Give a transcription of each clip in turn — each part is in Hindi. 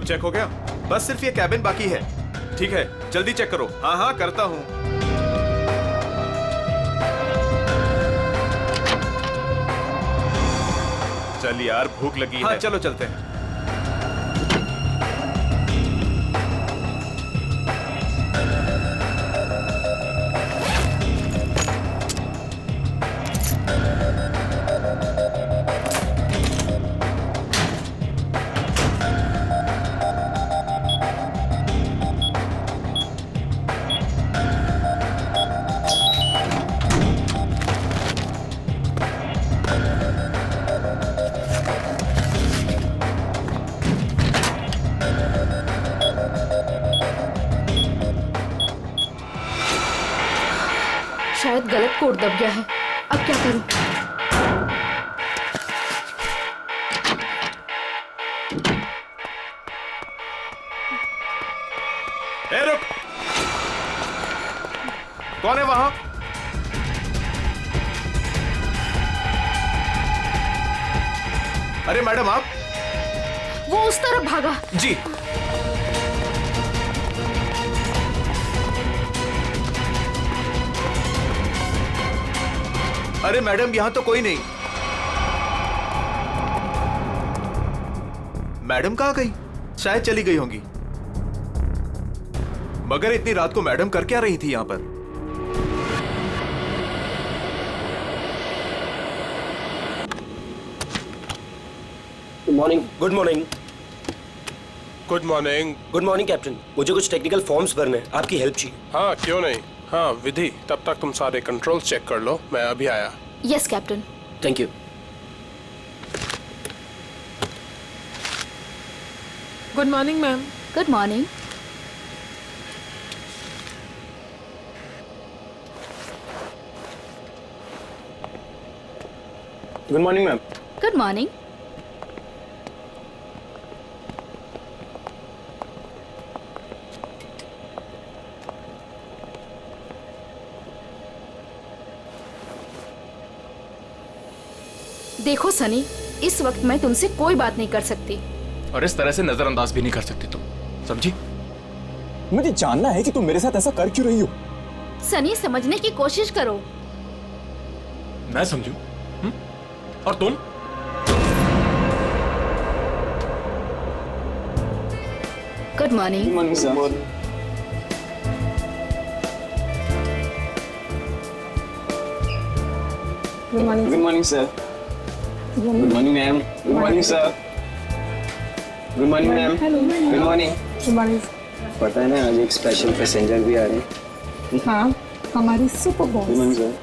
चेक हो गया? बस सिर्फ ये कैबिन बाकी है। ठीक है, जल्दी चेक करो। हाँ हाँ करता हूँ। चल यार, भूख लगी है। चलो चलते हैं। शायद गलत कोड दब गया है। अब क्या करूं? ए रुक! कौन है वहां? अरे मैडम आप? वो उस तरफ भागा। जी। अरे मैडम, यहां तो कोई नहीं। मैडम कहां गई? शायद चली गई होंगी। मगर इतनी रात को मैडम कर क्या रही थी यहां पर? Good morning. Good morning. Good morning. Good morning captain, मुझे कुछ टेक्निकल फॉर्म्स भरने हैं, आपकी हेल्प चाहिए। हाँ क्यों नहीं। हाँ विधि, तब तक तुम सारे कंट्रोल चेक कर लो, मैं अभी आया। Yes captain. Thank you. Good morning ma'am. Good morning. Good morning ma'am. Good morning. देखो सनी, इस वक्त मैं तुमसे कोई बात नहीं कर सकती। और इस तरह से नजरअंदाज भी नहीं कर सकती तुम, समझी? मुझे जानना है कि तुम मेरे साथ ऐसा कर क्यों रही हो। सनी, समझने की कोशिश करो। मैं समझू? और तुम? Good morning. Good morning sir. Good morning. Good morning sir. Good morning ma'am. Good morning sir. Good morning ma'am. Good morning. Good morning. पता है ना, आज एक स्पेशल पैसेंजर भी आ रहे हैं। हाँ, हमारी super good boss. Morning sir.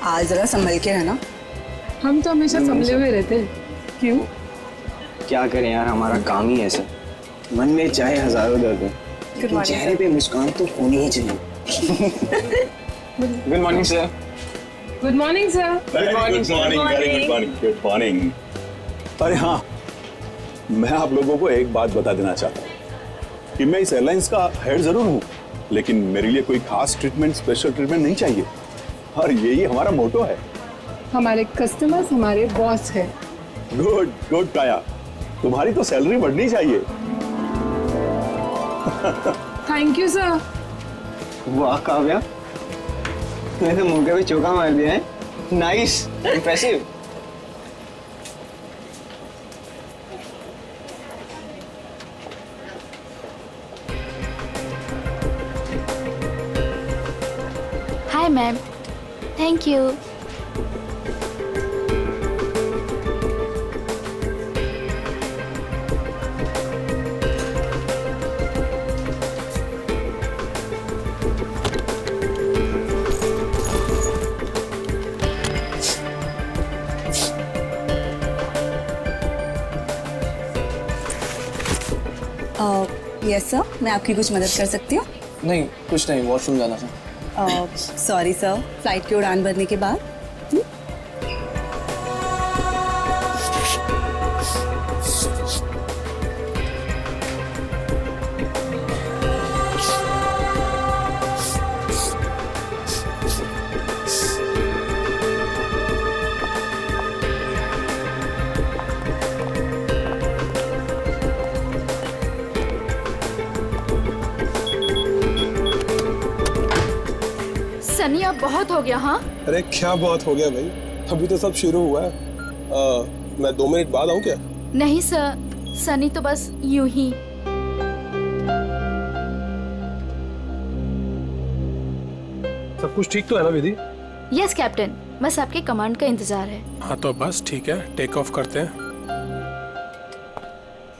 आज जरा संभल के रहना। हम तो हमेशा संभले हुए रहते हैं। क्यों? क्या करें यार, हमारा काम ही ऐसा। मन में चाहे हजारों दर्द हो, लेकिन चेहरे पे मुस्कान तो होनी ही चाहिए। Good morning sir. Good morning sir. Good morning. Good morning. अरे हाँ, मैं आप लोगों को एक बात बता देना चाहता हूँ कि मैं इस एयरलाइंस का हेड जरूर हूँ, लेकिन मेरे लिए कोई खास ट्रीटमेंट, स्पेशल ट्रीटमेंट नहीं चाहिए। और यही हमारा मोटो है। हमारे कस्टमर्स हमारे बॉस है। गुड गुड काया, तुम्हारी तो सैलरी बढ़नी चाहिए। Thank you sir. वाह काव्या, तूने तो मुंह पे चौका मार दिया है। Nice, impressive. Hi ma'am. Thank you. Yes sir, मैं आपकी कुछ मदद कर सकती हूँ? नहीं, कुछ नहीं, वॉशरूम जाना था। सॉरी सर, फ्लाइट की उड़ान भरने के बाद। सनी अब बहुत हो गया। हाँ अरे क्या बहुत हो गया भाई, अभी तो सब शुरू हुआ है। मैं 2 मिनट बाद आऊँ क्या? नहीं सर, सनी तो बस यूं ही। सब कुछ ठीक तो है ना विधि? यस कैप्टन, बस आपके कमांड का इंतजार है। हाँ तो बस ठीक है, टेक ऑफ करते हैं।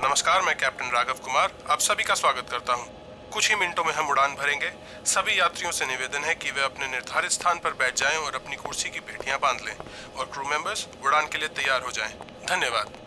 नमस्कार, मैं कैप्टन राघव कुमार आप सभी का स्वागत करता हूँ। कुछ ही मिनटों में हम उड़ान भरेंगे। सभी यात्रियों से निवेदन है कि वे अपने निर्धारित स्थान पर बैठ जाएं और अपनी कुर्सी की पेटियां बांध लें और क्रू मेंबर्स उड़ान के लिए तैयार हो जाएं। धन्यवाद।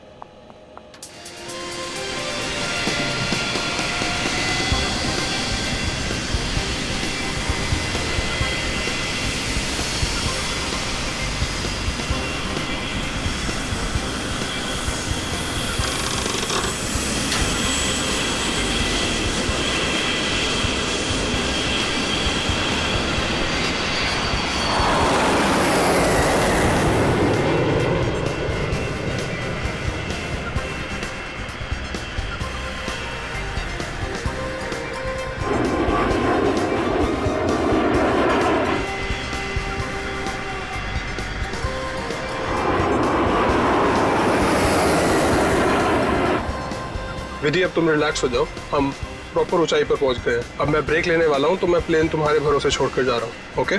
विधि अब तुम रिलैक्स हो जाओ, हम प्रॉपर ऊंचाई पर पहुंच गए हैं। अब मैं ब्रेक लेने वाला हूं तो मैं प्लेन तुम्हारे भरोसे छोड़कर जा रहा हूं। Okay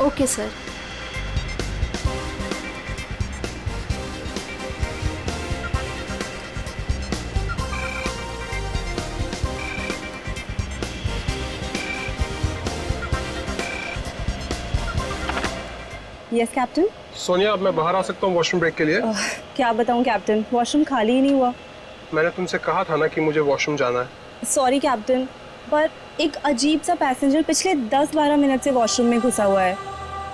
okay sir. Yes captain. Sonia, अब मैं बाहर आ सकता हूं वॉशरूम ब्रेक के लिए? क्या बताऊं कैप्टन, वॉशरूम खाली ही नहीं हुआ। मैंने तुमसे कहा था ना कि मुझे वॉशरूम जाना है। सॉरी कैप्टन, पर एक अजीब सा पैसेंजर पिछले 10-12 मिनट से वॉशरूम में घुसा हुआ है।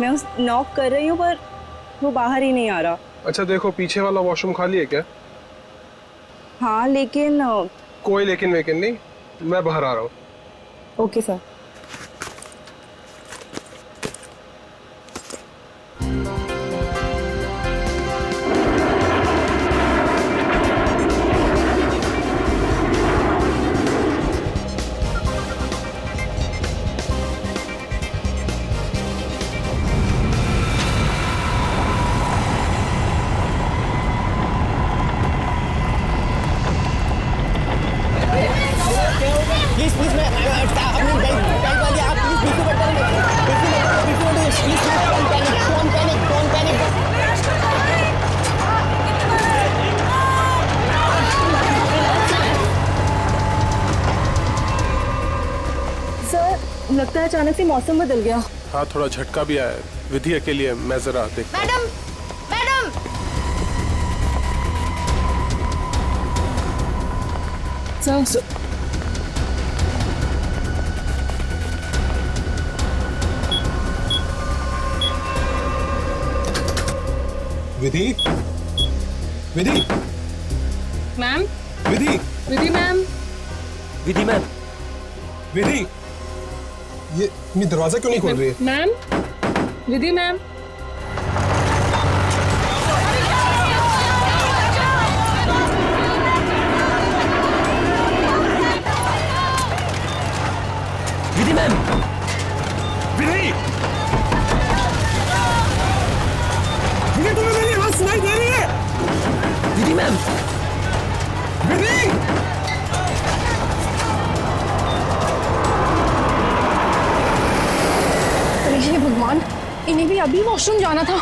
मैं उस नॉक कर रही हूँ पर वो बाहर ही नहीं आ रहा। अच्छा देखो, पीछे वाला वॉशरूम खाली है क्या? हाँ लेकिन कोई लेकिन वेकिन नहीं, मैं बाहर आ रहा हूँ। Okay sir. प्लीज प्लीज मैं अपनी बेल्ट वाली आप प्लीज बिल्कुल मत डोंट पैनिक। सर लगता है अचानक से मौसम बदल गया। हाँ थोड़ा झटका भी आया है। विधि अकेली है, मैं जरा देखता हूं। मैडम मैडम सर विधि, विधि, मैम, विधि, विधि मैम, विधि मैम, विधि, ये दरवाजा क्यों नहीं खोल रही है? Ma'am, Vidhi ma'am. Vidhi ma'am, विधि, विधि तुम्हें मेरी आवाज सुनाई दे रही है? विधि मैम, विधि, हे भगवान, इन्हें भी अभी वॉशरूम जाना था।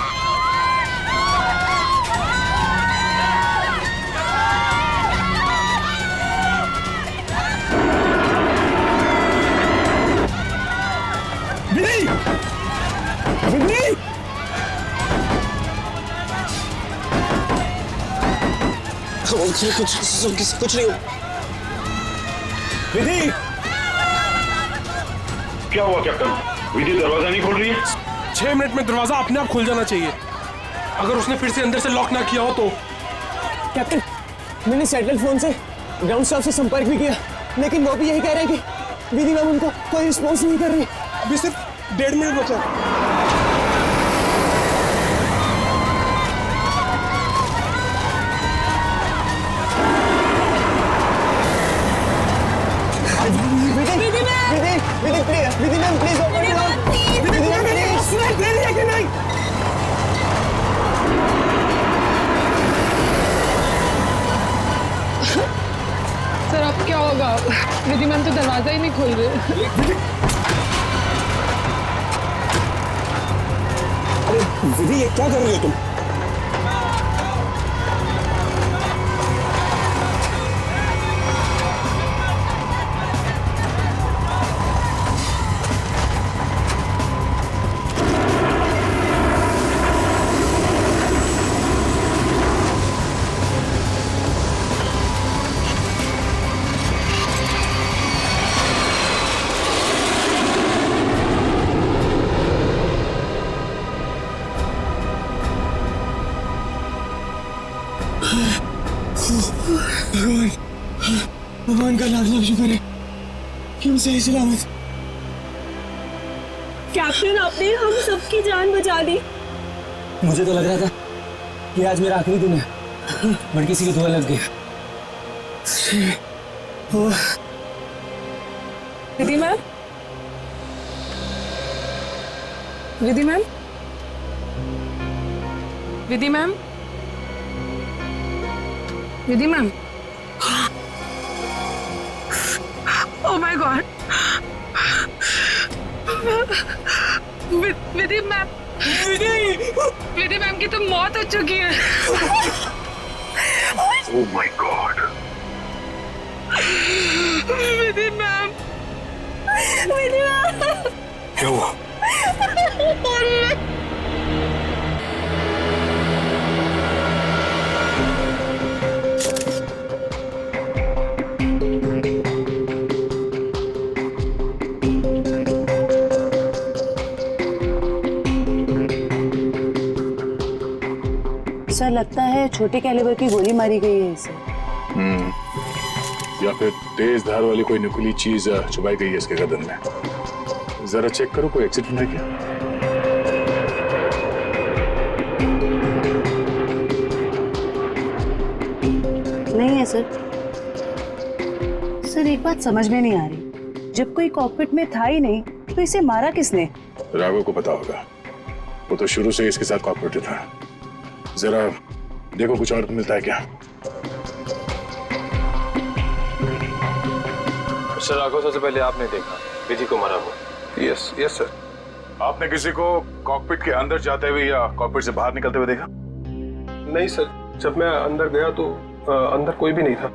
विधि, विधि, कुछ नहीं। विधि, क्या हुआ कैप्टन? विधि दरवाजा नहीं खोल रही है? 6 मिनट में दरवाजा अपने आप खुल जाना चाहिए। अगर उसने फिर से अंदर से लॉक ना किया हो तो। कैप्टन, मैंने सैटेलाइट फोन से ग्राउंड स्टाफ से संपर्क भी किया, लेकिन वो भी यही कह रहे हैं कि विधि मैम उनको कोई रिस्पॉन्स नहीं कर रही। अभी सिर्फ 1.5 मिनट बचा। Vidhi ma'am, please open it. Vidhi ma'am please. सुनाई दे रही है कि नहीं? सर अब क्या होगा? विधि मैम तो दरवाजा ही नहीं खोल रहे। अरे विधि, ये क्या कर रही हो तुम? भगवान का लाख लाख शुक्र है कि हम सही सलामत। कैप्टन, आपने हम सबकी जान बचा दी। मुझे तो लग रहा था कि आज मेरा आखिरी दिन है, बट किसी की दुआ लग गई। Vidhi ma'am, Vidhi ma'am, Vidhi ma'am, Vidhi ma'am. Oh my God, Vidhi ma'am, Vidhi ma'am की तो मौत हो चुकी है। Oh my God, Vidhi ma'am, Vidhi ma'am, क्या हुआ? सर लगता है छोटे कैलिबर की गोली मारी गई है इसे। या फिर तेज धार वाली कोई नुकीली चीज छुपाई गई है इसके गर्दन में। जरा चेक करो, कोई एक्सीडेंट है क्या? नहीं है सर। सर एक बात समझ में नहीं आ रही, जब कोई कॉकपिट में था ही नहीं तो इसे मारा किसने? राघव को पता होगा, वो तो शुरू से इसके साथ कॉपरेटिव था। जरा देखो कुछ और मिलता है क्या। सर राघव, सबसे पहले आपने देखा विधि को मारा हुआ? Yes yes sir. आपने किसी को कॉकपिट के अंदर जाते हुए या कॉकपिट से बाहर निकलते हुए देखा? नहीं सर, जब मैं अंदर गया तो अंदर कोई भी नहीं था।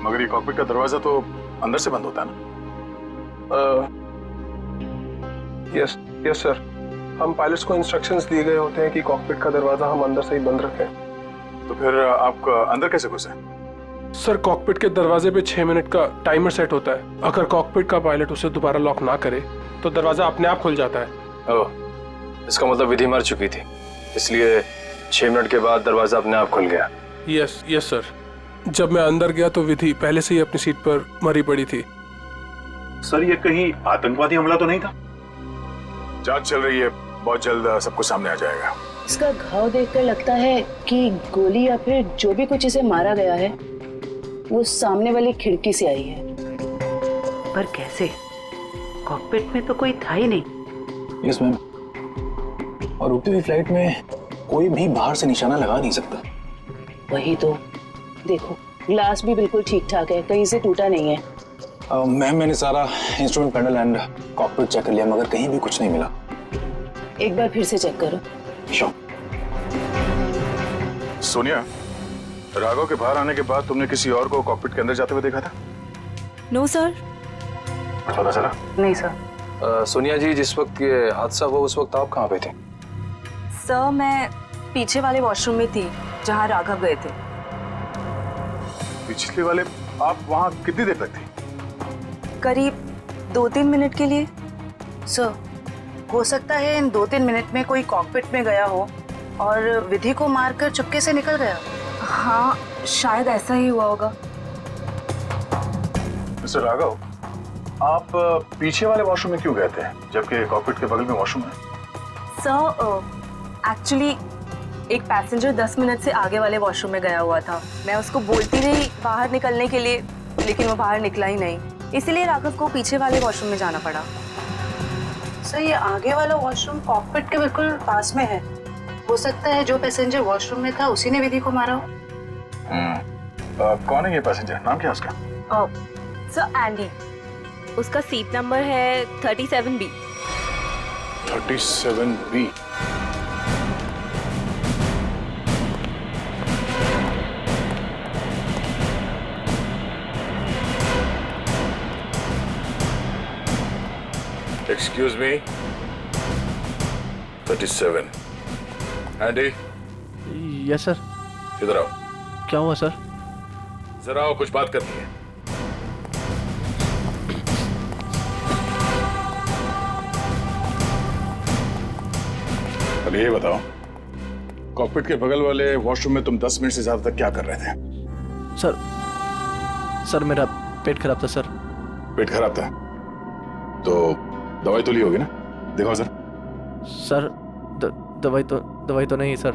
मगर ये कॉकपिट का दरवाजा तो अंदर से बंद होता है ना? यस यस सर, हम पायलट्स को इंस्ट्रक्शंस दिए गए होते हैं कि कॉकपिट का दरवाजा हम अंदर से ही बंद रखें। तो फिर आप अंदर कैसे घुसे? सर कॉकपिट के दरवाजे पे 6 मिनट का टाइमर सेट होता है। अगर कॉकपिट का पायलट उसे दोबारा लॉक ना करे तो दरवाजा अपने आप खुल जाता है। ओह, इसका मतलब विधि मर चुकी थी, इसलिए 6 मिनट के बाद दरवाजा अपने आप खुल गया। Yes yes sir. जब मैं अंदर गया तो विधि पहले से ही अपनी सीट पर मरी पड़ी थी। सर ये कहीं आतंकवादी हमला तो नहीं था? जांच चल रही है, बहुत जल्द सब कुछ सामने आ जाएगा। इसका घाव देखकर लगता है कि गोली या फिर जो भी कुछ इसे मारा गया है वो सामने वाली खिड़की से आई है। पर कैसे? कॉकपिट में तो कोई था ही नहीं। यस मैम, और उड़ती हुई फ्लाइट में कोई भी बाहर से निशाना लगा नहीं सकता। वही तो, देखो ग्लास भी बिल्कुल ठीक ठाक है, कहीं से टूटा नहीं है। मैम मैंने सारा instrument panel and cockpit check कर लिया, मगर कहीं भी कुछ नहीं मिला। एक बार फिर से चेक करो। श्योर। सोनिया, राघव के बाहर आने के बाद तुमने किसी और को कॉकपिट के अंदर जाते हुए देखा था? No sir. पता चला? नहीं सर। सोनिया जी, जिस वक्त ये हादसा हुआ उस वक्त आप कहाँ पे थे? सर मैं पीछे वाले वॉशरूम में थी जहाँ राघव गए थे। पिछले वाले? आप वहाँ कितनी देर तक थी? करीब 2-3 मिनट के लिए। सर हो सकता है इन 2-3 मिनट में कोई कॉकपिट में गया हो और विधि को मारकर चुपके से निकल गया। हाँ शायद ऐसा ही हुआ होगा। मिस्टर राघव, आप पीछे वाले वॉशरूम में क्यों गए थे जबकि कॉकपिट के बगल में वॉशरूम है? सर एक्चुअली एक पैसेंजर 10 मिनट से आगे वाले वॉशरूम में गया हुआ था। मैं उसको बोलती रही बाहर निकलने के लिए, लेकिन वो बाहर निकला ही नहीं, इसीलिए राघव को पीछे वाले वॉशरूम में जाना पड़ा। सर ये आगे वाला वॉशरूम कॉकपिट के बिल्कुल पास में है। हो सकता है जो पैसेंजर वॉशरूम में था उसी ने विधि को मारा हो। कौन है ये पैसेंजर? नाम क्या है उसका? सर एंडी, उसका सीट नंबर है 37B। 37B। Excuse me. 37. Andy, yes sir. इधर आओ। क्या हुआ सर? जरा आओ, कुछ बात करनी है। अब ये बताओ, कॉकपिट के बगल वाले वॉशरूम में तुम 10 मिनट से ज्यादा तक क्या कर रहे थे? सर मेरा पेट खराब था सर। पेट खराब था तो दवाई तो ली होगी ना? दिखाओ सर। सर दवाई तो नहीं सर।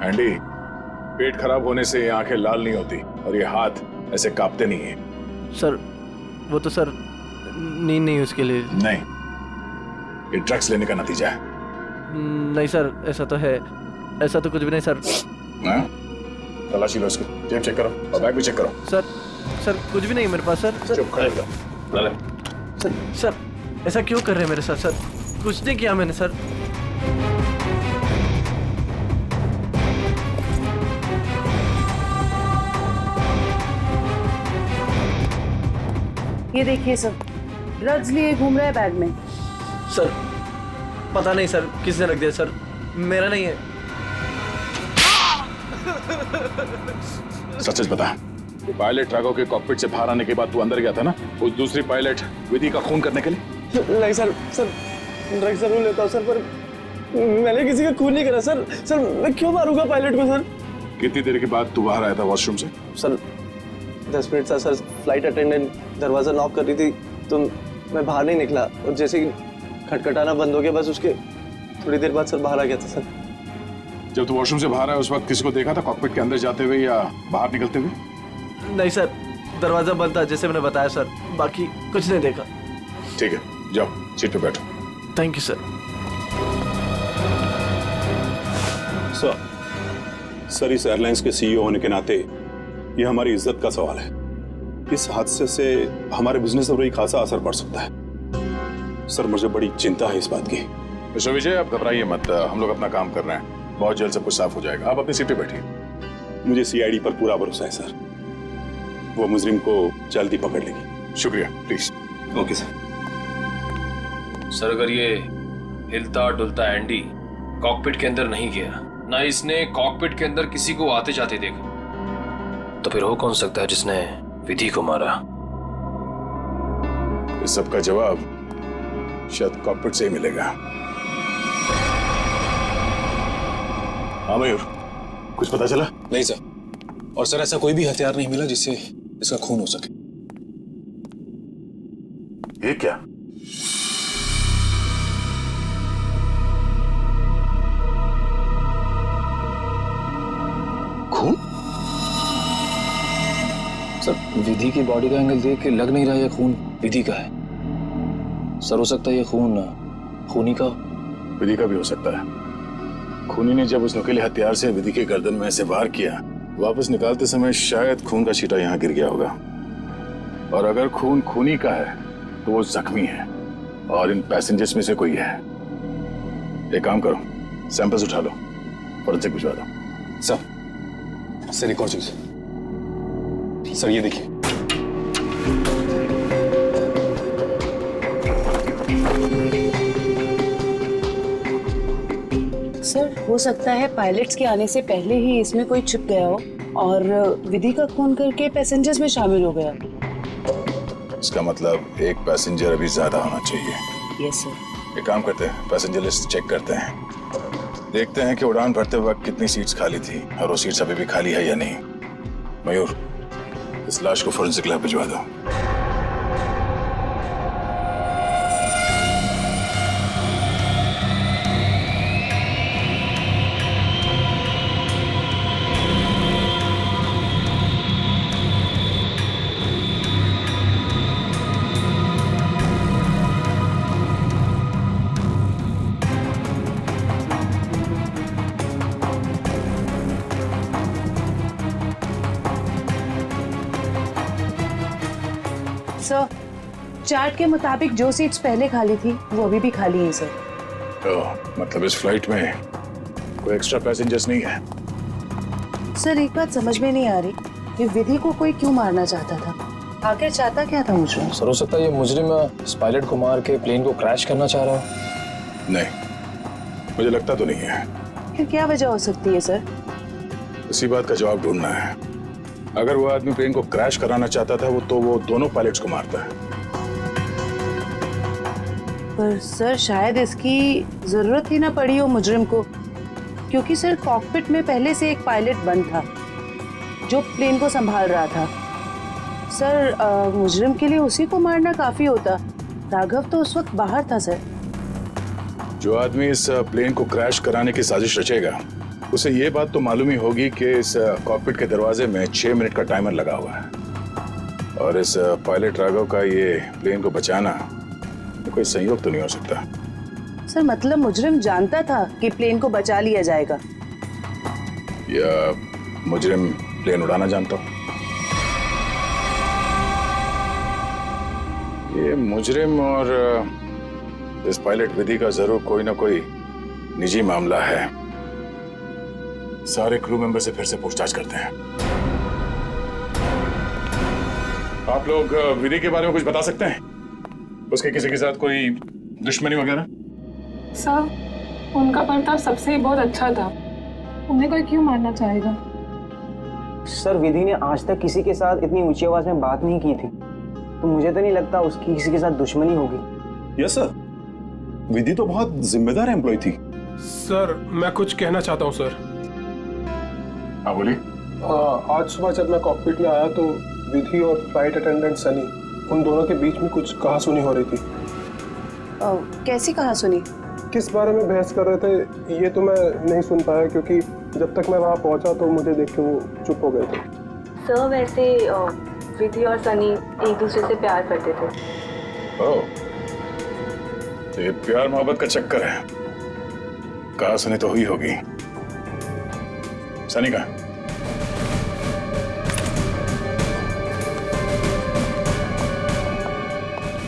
एंडी, पेट खराब होने से ये आंखें लाल नहीं होती और ये हाथ ऐसे कांपते नहीं है। सर वो तो सर नींद नहीं उसके लिए। नहीं, ये ड्रग्स लेने का नतीजा है। नहीं सर, ऐसा तो है। ऐसा तो कुछ भी नहीं सर। हाँ? तलाशी लो इसको, जेब चेक करो और बैग भी चेक करो। सर कुछ भी नहीं मेरे पास सर। चुप खड़े रहो। सर ऐसा क्यों कर रहे हैं मेरे साथ सर? कुछ नहीं किया मैंने सर। ये देखिए सर, ड्रग्स लिए घूम रहा है बैग में। सर पता नहीं सर किसने रख दिया सर, मेरा नहीं है। सच बता, ये पायलट राघव के कॉकपिट से बाहर आने के बाद तू अंदर गया था ना उस दूसरी पायलट विधि का खून करने के लिए? नहीं सर, ड्रग्स जरूर लेता हूँ सर, पर मैंने किसी का खून नहीं करा सर। सर मैं क्यों मारूंगा पायलट को सर? कितनी देर के बाद तू बाहर आया था वॉशरूम से? सर 10 मिनट था सर। फ्लाइट अटेंडेंट दरवाजा नॉक कर रही थी तो मैं बाहर नहीं निकला और जैसे ही खटखटाना बंद हो गया बस उसके थोड़ी देर बाद सर बाहर आ गया था सर। जब तू वॉशरूम से बाहर आया उस वक्त किसी को देखा था कॉकपिट के अंदर जाते हुए या बाहर निकलते हुए? नहीं सर, दरवाजा बंद था जैसे मैंने बताया सर, बाकी कुछ नहीं देखा। ठीक है, जाओ सीट पे बैठो। Thank you sir. सर इस एयरलाइंस के सीईओ होने के नाते ये हमारी इज्जत का सवाल है। इस हादसे से हमारे बिजनेस पर भी खासा असर पड़ सकता है। सर मुझे बड़ी चिंता है इस बात की। मिस्टर विजय, आप घबराइए मत, हम लोग अपना काम कर रहे हैं, बहुत जल्द सब कुछ साफ हो जाएगा। आप अपनी सीट पे बैठिए। मुझे सीआईडी पर पूरा भरोसा है सर, वो मुजरिम को जल्दी पकड़ लेगी। शुक्रिया, प्लीज। Okay sir. सर अगर ये हिलता डुलता एंडी कॉकपिट के अंदर नहीं गया, ना इसने कॉकपिट के अंदर किसी को आते जाते देखा, तो फिर हो कौन सकता है जिसने विधि को मारा? इस सब का जवाब शायद कॉकपिट से ही मिलेगा। हाँ मयूर, कुछ पता चला? नहीं सर, और सर ऐसा कोई भी हथियार नहीं मिला जिससे इसका खून हो सके। ये क्या? खून? सर विधि की बॉडी का एंगल देख के लग नहीं रहा ये खून विधि का है। सर हो सकता है ये खून खूनी का। विधि का भी हो सकता है। खूनी ने जब उस नुकीले हथियार से विधि के गर्दन में ऐसे वार किया, वापस निकालते समय शायद खून का छींटा यहाँ गिर गया होगा। और अगर खून खूनी का है तो वो जख्मी है और इन पैसेंजर्स में से कोई है। एक काम करो, सैंपल्स उठा लो, फॉरेंसिक भिजवा दो। सर एक और चीज सर, ये देखिए। सर हो सकता है पायलट्स के आने से पहले ही इसमें कोई छिप गया हो और विधि का खून करके पैसेंजर्स में शामिल हो गया। इसका मतलब एक पैसेंजर अभी ज्यादा होना चाहिए। Yes sir. एक काम करते हैं, पैसेंजर लिस्ट चेक करते हैं, देखते हैं कि उड़ान भरते वक्त कितनी सीट्स खाली थी और वो सीट्स अभी भी खाली है या नहीं। मयूर, इस लाश को फोरेंसिक लैब भिजवा दो। सर, चार्ट के मुताबिक जो सीट्स पहले खाली थी वो अभी भी खाली हैं सर। मतलब इस फ्लाइट में कोई एक्स्ट्रा पैसेंजर्स नहीं है? सर एक बात समझ में नहीं आ रही कि विधि को कोई क्यों मारना चाहता था, आखिर चाहता क्या था मुझे? सर हो सकता है ये मुजरिम इस पायलट को मार के प्लेन को क्रैश करना चाह रहा हो। नहीं, मुझे लगता तो नहीं है। फिर क्या वजह हो सकती है सर? इसी बात का जवाब ढूंढना है। अगर वो आदमी प्लेन को क्रैश कराना चाहता था तो वो दोनों पायलट्स को मारता है। पर सर शायद इसकी जरूरत ही ना पड़ी हो मुजरिम को, क्योंकि सर कॉकपिट में पहले से एक पायलट बंद था जो प्लेन को संभाल रहा था। सर मुजरिम के लिए उसी को मारना काफी होता। राघव तो उस वक्त बाहर था सर। जो आदमी इस प्लेन को क्रैश कराने की साजिश रचेगा उसे ये बात तो मालूम ही होगी कि इस कॉकपिट के दरवाजे में 6 मिनट का टाइमर लगा हुआ है और इस पायलट राघव का ये प्लेन को बचाना कोई संयोग तो नहीं हो सकता। सर मतलब मुजरिम जानता था कि प्लेन को बचा लिया जाएगा, या मुजरिम प्लेन उड़ाना जानता हो? ये मुजरिम और इस पायलट विधि का जरूर कोई ना कोई निजी मामला है। सारे क्रू मेंबर से फिर से पूछताछ करते हैं। आप लोग विधि के बारे में कुछ बता सकते हैं? उसके किसी के साथ कोई दुश्मनी वगैरह? सर उनका बर्ताव सबसे ही बहुत अच्छा था, उन्हें कोई क्यों मारना चाहेगा? सर विधि ने आज तक किसी के साथ इतनी ऊंची आवाज में बात नहीं की थी, तो मुझे तो नहीं लगता उसकी किसी के साथ दुश्मनी होगी। यस सर, विधि तो बहुत जिम्मेदार एम्प्लॉय थी। सर मैं कुछ कहना चाहता हूँ सर। हाँ बोलिए। आज सुबह जब मैं कॉकपिट में आया तो विधि और फ्लाइट अटेंडेंट सनी, उन दोनों के बीच में कुछ कहासुनी हो रही थी। कैसी कहासुनी? किस बारे में बहस कर रहे थे ये तो मैं नहीं सुन पाया, क्योंकि जब तक मैं वहाँ पहुँचा तो मुझे देख के वो चुप हो गए थे। सर वैसे विधि और सनी एक दूसरे से प्यार करते थे। ओह, तो ये प्यार मोहब्बत का चक्कर है। कहासुनी तो हुई होगी। सनी का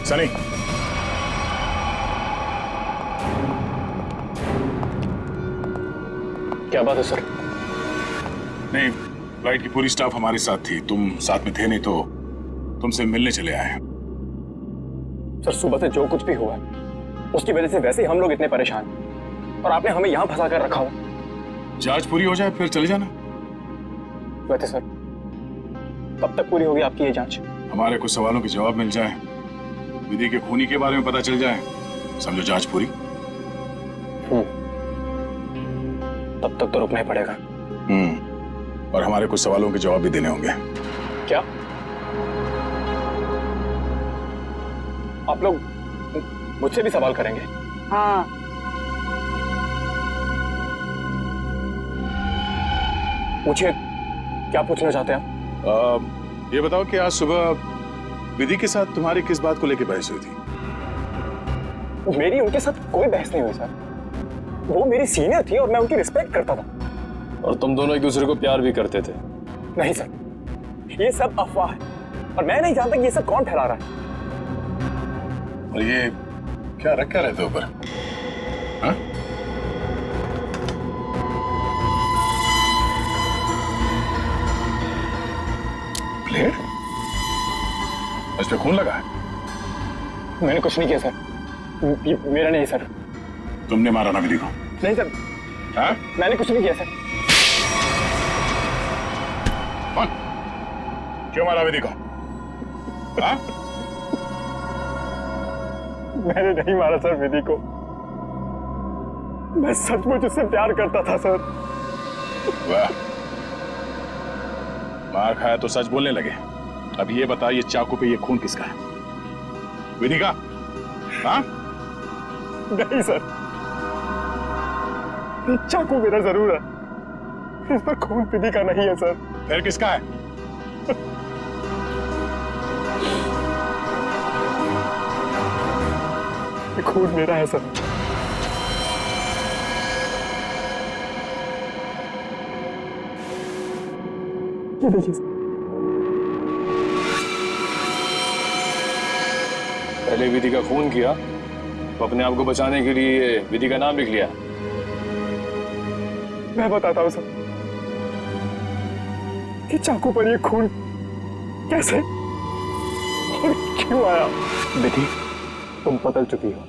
सनी, क्या बात है सर? नहीं, फ्लाइट की पूरी स्टाफ हमारे साथ थी, तुम साथ में थे नहीं तो तुमसे मिलने चले आए। सर सुबह से जो कुछ भी हुआ उसकी वजह से वैसे ही हम लोग इतने परेशान, और आपने हमें यहाँ फंसा कर रखा हो। जांच पूरी हो जाए फिर चले जाना। वैसे सर कब तक पूरी होगी आपकी ये जांच? हमारे कुछ सवालों के जवाब मिल जाए, विधि के खूनी के बारे में पता चल जाए, समझो जांच पूरी। तब तक तो रुकना ही पड़ेगा। और हमारे कुछ सवालों के जवाब भी देने होंगे। क्या आप लोग मुझसे भी सवाल करेंगे? हाँ। पूछिए, क्या पूछना चाहते हैं आप? ये बताओ कि आज सुबह विधि के साथ तुम्हारी किस बात को लेकर बहस हुई थी? मेरी उनके साथ कोई बहस नहीं हुई सर। वो मेरी सीनियर थी और मैं उनकी रिस्पेक्ट करता था। और तुम दोनों एक दूसरे को प्यार भी करते थे? नहीं सर, ये सब अफवाह है और मैं नहीं जानता कि ये सब कौन फैला रहा है। और ये क्या रखा रहते ऊपर? हाँ? प्लेट? इस पे खून लगा है? मैंने कुछ नहीं किया सर, ये मेरा नहीं सर। तुमने मारा ना विधि को? नहीं सर। हाँ? मैंने कुछ नहीं किया सर। कौन? क्यों मारा विधि को? हाँ? मैंने नहीं मारा सर विधि को, मैं सचमुच उससे प्यार करता था सर। वाह, मार खाया तो सच बोलने लगे। अब ये बता, ये चाकू पे ये खून किसका है? विधि का? हाँ? नहीं सर, ये चाकू मेरा जरूर है, इस पर खून विधि का नहीं है सर। फिर किसका है? ये खून मेरा है सर। ये देखिए। पहले विधि का खून किया तो अपने आप को बचाने के लिए विधि का नाम लिख लिया। मैं बताता हूँ सर कि चाकू पर ये खून कैसे और क्यों आया। विधि, तुम बदल चुकी हो,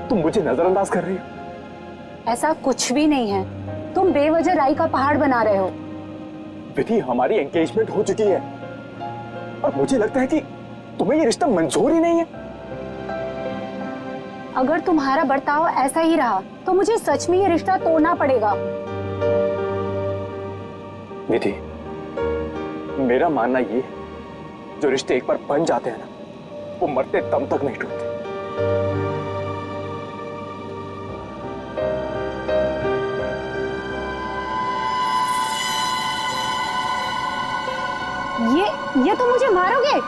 तुम मुझे नजरअंदाज कर रही हो। ऐसा कुछ भी नहीं है, तुम बेवजह राई का पहाड़ बना रहे हो। विधि, हमारी एंगेजमेंट हो चुकी है और मुझे लगता है कि तुम्हें ये रिश्ता मंजूर ही नहीं है। अगर तुम्हारा बर्ताव ऐसा ही रहा तो मुझे सच में ये रिश्ता तोड़ना पड़ेगा। विधि, मेरा मानना ये है, जो रिश्ते एक बार बन जाते हैं ना, वो मरते दम तक नहीं टूटते। ये तो मुझे मारोगे?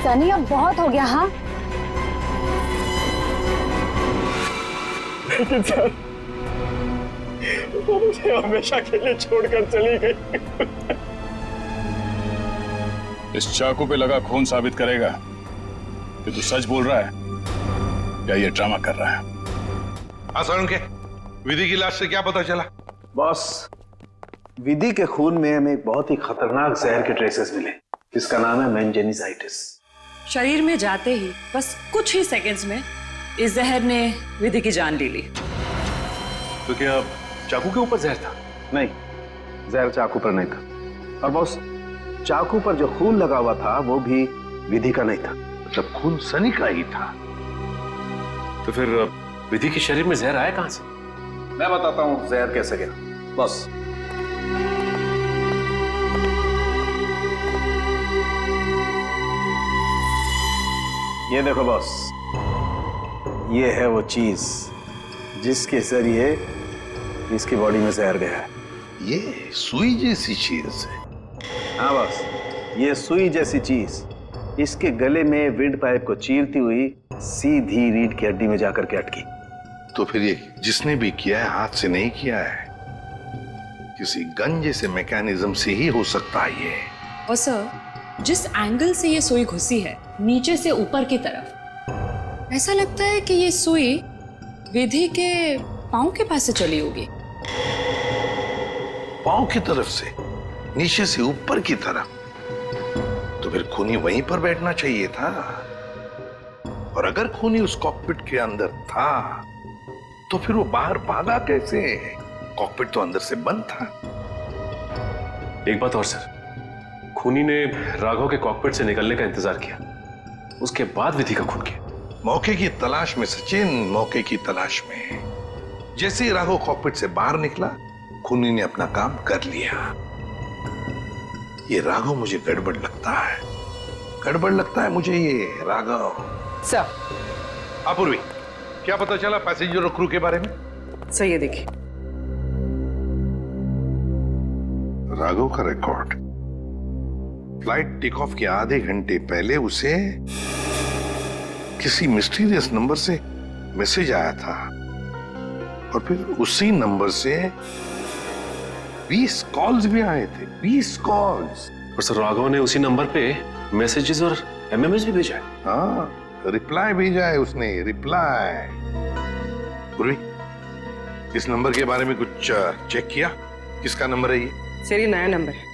सनी, अब बहुत हो गया। हाँ, लेकिन सर, वो मुझे हमेशा के लिए छोड़कर चली गई। इस चाकू पे लगा खून साबित करेगा कि तू सच बोल रहा है या ये ड्रामा कर रहा है। आसान के विधि की लाश से क्या पता चला? बॉस, विधि के खून में हमें एक बहुत ही खतरनाक जहर के ट्रेसेस मिले, जिसका नाम है मेंजेनिसाइटिस। शरीर में जाते ही बस कुछ ही सेकंड्स में इस जहर ने विधि की जान ले ली। तो क्या चाकू के ऊपर जहर था? नहीं, जहर चाकू पर नहीं था। और बॉस, चाकू पर जो खून लगा हुआ था वो भी विधि का नहीं था। मतलब खून सनी का ही था। तो फिर विधि के शरीर में जहर आया कहां से? मैं बताता हूं जहर कैसे गया। बॉस, ये देखो बॉस, ये है वो चीज जिसके जरिए इसकी बॉडी में जहर गया है। ये सुई जैसी चीज है? हाँ बॉस, ये सुई जैसी चीज इसके गले में विंड पाइप को चीरती हुई सीधी रीढ़ की हड्डी में जाकर के अटकी। तो फिर ये जिसने भी किया है हाथ से नहीं किया है, किसी गन जैसे मैकेनिज्म से ही हो सकता है ये। और सर, जिस एंगल से ये सुई घुसी है, नीचे से ऊपर की तरफ, ऐसा लगता है कि ये सुई विधि के पांव के पास से चली होगी। पांव की तरफ से? नीचे से ऊपर की तरफ? तो फिर खूनी वहीं पर बैठना चाहिए था। और अगर खूनी उस कॉकपिट के अंदर था तो फिर वो बाहर भागा कैसे? कॉकपिट तो अंदर से बंद था। एक बात और सर, खूनी ने राघव के कॉकपिट से निकलने का इंतजार किया, उसके बाद विधि का खून किया। मौके की तलाश में सचिन, मौके की तलाश में। जैसे ही राघव कॉकपिट से बाहर निकला, खूनी ने अपना काम कर लिया। ये राघव मुझे गड़बड़ लगता है, गड़बड़ लगता है मुझे ये राघव। सर, अपूर्वी, क्या पता चला पैसेंजर और क्रू के बारे में? सर ये देखिए, राघव का रिकॉर्ड। फ्लाइट टेक ऑफ के आधे घंटे पहले उसे किसी मिस्टीरियस नंबर से मैसेज आया था और फिर उसी नंबर से 20 कॉल्स भी आए थे। 20 कॉल्स। और सर, राघव ने उसी नंबर पे मैसेजेस और एमएमएस भी भेजा है। हाँ, रिप्लाई भेजा है उसने, रिप्लाई। पूर्वी, इस नंबर के बारे में कुछ चेक किया? किसका नंबर है ये? सर, ये नया नंबर है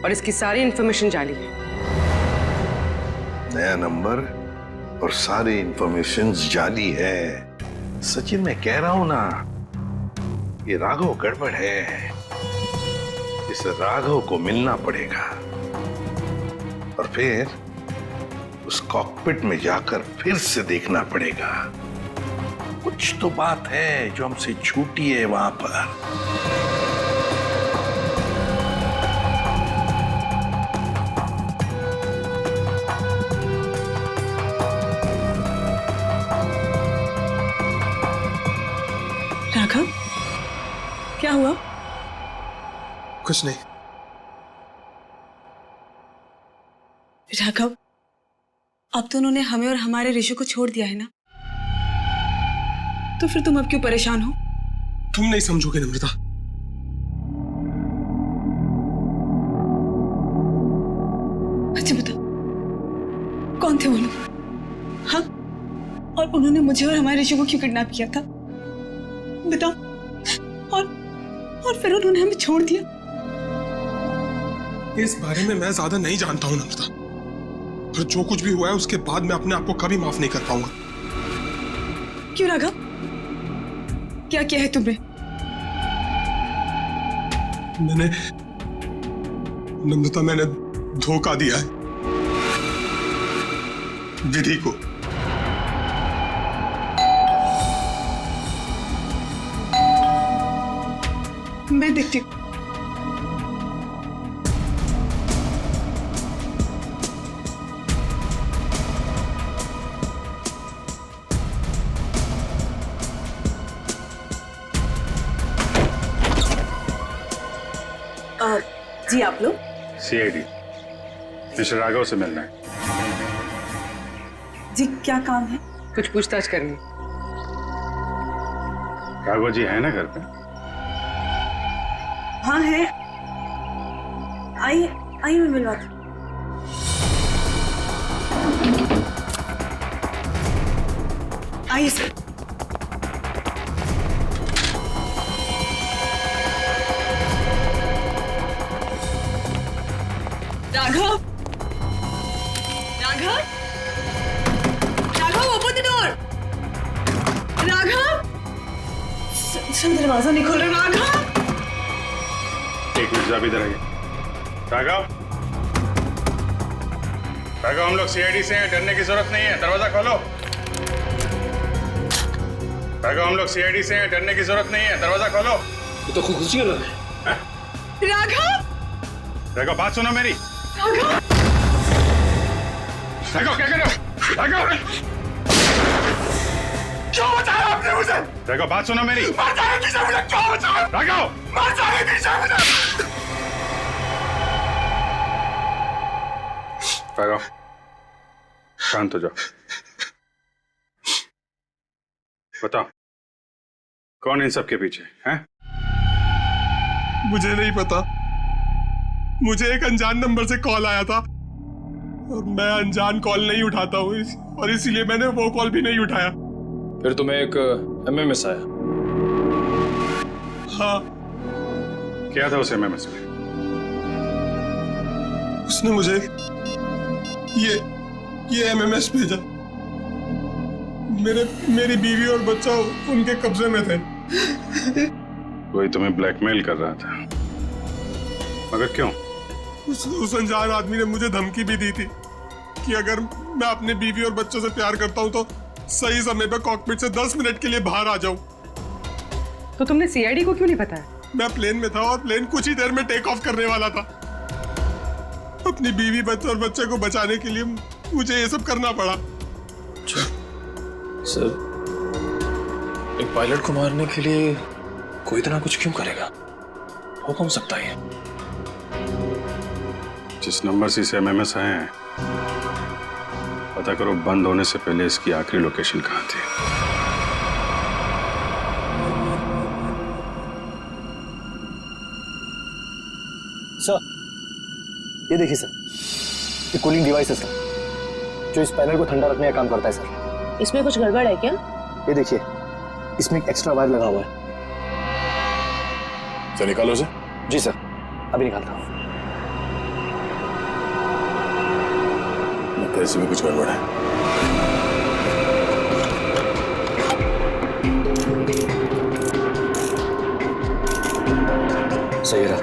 और इसकी सारी इंफॉर्मेशन जाली है। नया नंबर और सारी इंफॉर्मेशन जाली है। सचिन, मैं कह रहा हूं ना, ये राघव गड़बड़ है। इस राघव को मिलना पड़ेगा और फिर उस कॉकपिट में जाकर फिर से देखना पड़ेगा। कुछ तो बात है जो हमसे छूटी है वहां पर। राघव, क्या हुआ? कुछ नहीं। राघव, अब तो उन्होंने हमें और हमारे ऋषि को छोड़ दिया है ना, तो फिर तुम अब क्यों परेशान हो? तुम नहीं समझोगे नम्रता। अच्छा बताओ, कौन थे वो लोग? हाँ, और उन्होंने मुझे और हमारे ऋषि को क्यों किडनैप किया था? बताओ। और फिर उन्होंने हमें छोड़ दिया। इस बारे में मैं ज्यादा नहीं जानता हूं नम्रता, और जो कुछ भी हुआ है उसके बाद मैं अपने आप को कभी माफ नहीं कर पाऊंगा। क्यों राघव, क्या किया है तुमने? नम्रता, मैंने धोखा दिया है विधि को। मैं देखती हूँ। जी आप लोग? सीआईडी मिस्टर राघव से मिलना है। जी क्या काम है? कुछ पूछताछ करनी। राघव जी है ना घर पे? हाँ है। आइए मैं मिलवाती हूँ। आइए sir. Raghav, open the door. Raghav, sir दरवाजा नहीं खोल रहा। राघव, एक मिनट, जरा इधर आइए। राघव, हम लोग सीआईडी से हैं, डरने की जरूरत नहीं है, दरवाजा खोलो। राघव, हम लोग सीआईडी से हैं, डरने की जरूरत नहीं है, दरवाजा खोलो। ये तो खुशी हो रहा है। राघव, बात सुनो मेरी। राघव क्या कर रहे हो? राघव, क्यों बचाया आपने मुझे? राघव बात सुनो मेरी। मर जाने दीजिए मुझे, क्यों बचाया? राघव, मर जाने दीजिए मुझे। राघव शांत हो जाओ। बताओ कौन इन सब के पीछे है? मुझे नहीं पता, मुझे एक अनजान नंबर से कॉल आया था और मैं अनजान कॉल नहीं उठाता हूँ, और इसीलिए मैंने वो कॉल भी नहीं उठाया। फिर तुम्हें एक एमएमएस आया? हाँ। क्या था उस एमएमएस में? उसने मुझे ये एमएमएस भेजा। मेरी बीवी और बच्चा उनके कब्जे में थे। कोई तुम्हें ब्लैकमेल कर रहा था, मगर क्यों? उस अनजान आदमी ने मुझे धमकी भी दी थी कि अगर मैं अपने बीवी और बच्चों से प्यार करता हूं तो सही समय पर कॉकपिट से 10 मिनट के लिए बाहर आ जाऊं। तो तुमने सीआईडी को क्यों नहीं बताया? मैं प्लेन में था और प्लेन कुछ ही देर में टेक ऑफ करने वाला था। अपनी बीवी बच्चे और बच्चे को बचाने के लिए मुझे ये सब करना पड़ा। सर, एक पायलट को मारने के लिए कोई इतना कुछ क्यों करेगा? हो कौन सकता है? जिस नंबर से इसे एमएमएस आए हैं, पता करो बंद होने से पहले इसकी आखिरी लोकेशन कहाँ थी। सर, ये देखिए सर, ये कूलिंग डिवाइस है सर, जो इस पैनल को ठंडा रखने का काम करता है सर। इसमें कुछ गड़बड़ है क्या? ये देखिए, इसमें एक एक्स्ट्रा वायर लगा हुआ है। सर निकालो उसे। जी सर, अभी निकालता हूँ। लगता है इसमें कुछ गड़बड़ है। सही रहा।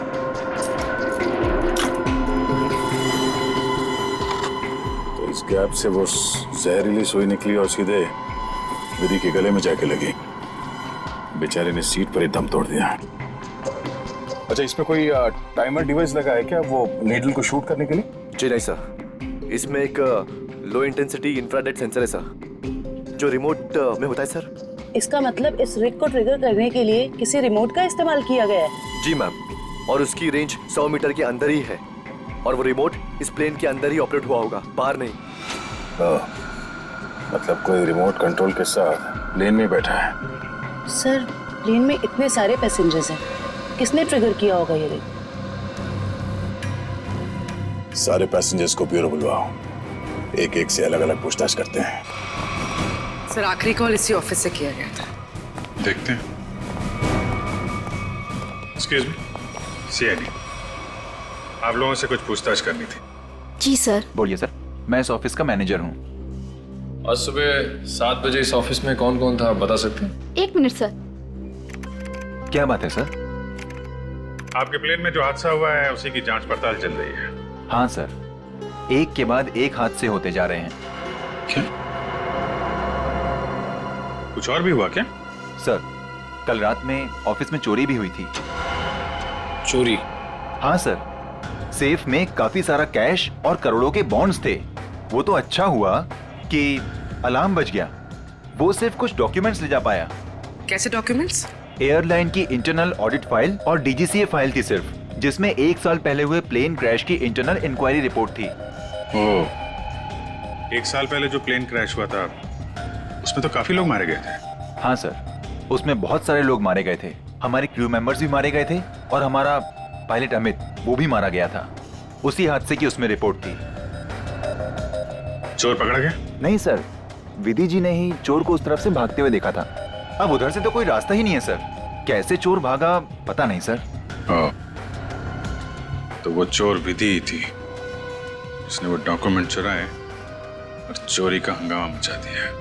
तो इस गैप से वो जहरीली सुई निकली और सीधे विधि के गले में जाके लगी। बेचारे ने सीट पर ही दम तोड़ दिया। अच्छा, इसमें कोई टाइमर डिवाइस लगा है क्या, वो नीडल को शूट करने के लिए? जी नहीं सर, इसमें एक लो इंटेंसिटी इंफ्रारेड सेंसर है सर, जो रिमोट में होता है सर। इसका मतलब इस रिग को ट्रिगर करने के लिए किसी रिमोट का इस्तेमाल किया गया है? जी मैम, और उसकी रेंज 100 मीटर के अंदर ही है। और वो रिमोट इस प्लेन के अंदर ही ऑपरेट हुआ होगा, बाहर नहीं। मतलब कोई रिमोट कंट्रोल के साथ प्लेन में बैठा है। सर प्लेन में इतने सारे पैसेंजर्स हैं, किसने ट्रिगर किया होगा ये? सारे पैसेंजर्स को ब्यूरो बुलवाओ, एक एक से अलग अलग पूछताछ करते हैं। सर आखिरी कॉल इसी ऑफिस से किया गया था। देखते हैं। एक्सक्यूज मी, सीआईडी, आप लोगों से कुछ पूछताछ करनी थी। जी सर। बोलिए सर। मैं इस ऑफिस का मैनेजर हूँ। आज सुबह 7 बजे इस ऑफिस में कौन कौन था, आप बता सकते हैं? 1 मिनट सर। क्या बात है सर? आपके प्लेन में जो हादसा हुआ है उसी की जांच पड़ताल चल रही है। हाँ सर, एक के बाद एक हादसे होते जा रहे हैं। क्या? कुछ और भी हुआ क्या? सर, कल रात में ऑफिस में चोरी भी हुई थी। चोरी? हाँ सर, सेफ में काफी सारा कैश और करोड़ों के बॉन्ड्स थे। वो तो अच्छा हुआ कि अलार्म बज गया, वो सिर्फ कुछ डॉक्यूमेंट्स ले जा पाया। कैसे डॉक्यूमेंट्स? एयरलाइन की इंटरनल ऑडिट फाइल और डीजीसीए फाइल थी सिर्फ, जिसमें 1 साल पहले हुए प्लेन क्रैश की इंटरनल इंक्वायरी रिपोर्ट थी। ओह, 1 साल पहले जो प्लेन क्रैश हुआ था उसमें तो काफी लोग मारे गए थे। हाँ सर, उसमें बहुत सारे लोग मारे गए थे। हमारे क्रू मेंबर्स भी मारे गए थे और हमारा पायलट अमित, वो भी मारा गया था। उसी हादसे की उसमें रिपोर्ट थी। चोर पकड़ा गया? नहीं सर, विधि जी ने ही चोर को उस तरफ से भागते हुए देखा था। अब उधर से तो कोई रास्ता ही नहीं है सर, कैसे चोर भागा पता नहीं सर। तो वो चोर विधि ही थी जिसने वो डॉक्यूमेंट चुराए और चोरी का हंगामा मचा दिया।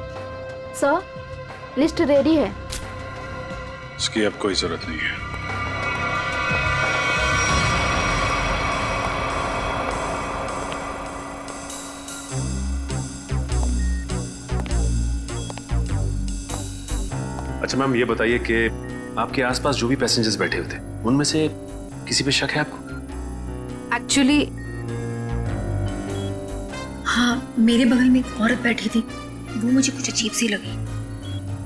सर, लिस्ट रेडी है। उसकी अब कोई जरूरत नहीं है। अच्छा मैम, ये बताइए कि आपके आसपास जो भी पैसेंजर्स बैठे हुए थे उनमें से किसी पे शक है आपको? एक्चुअली हाँ, मेरे बगल में एक औरत बैठी थी, वो मुझे कुछ अजीब सी लगी।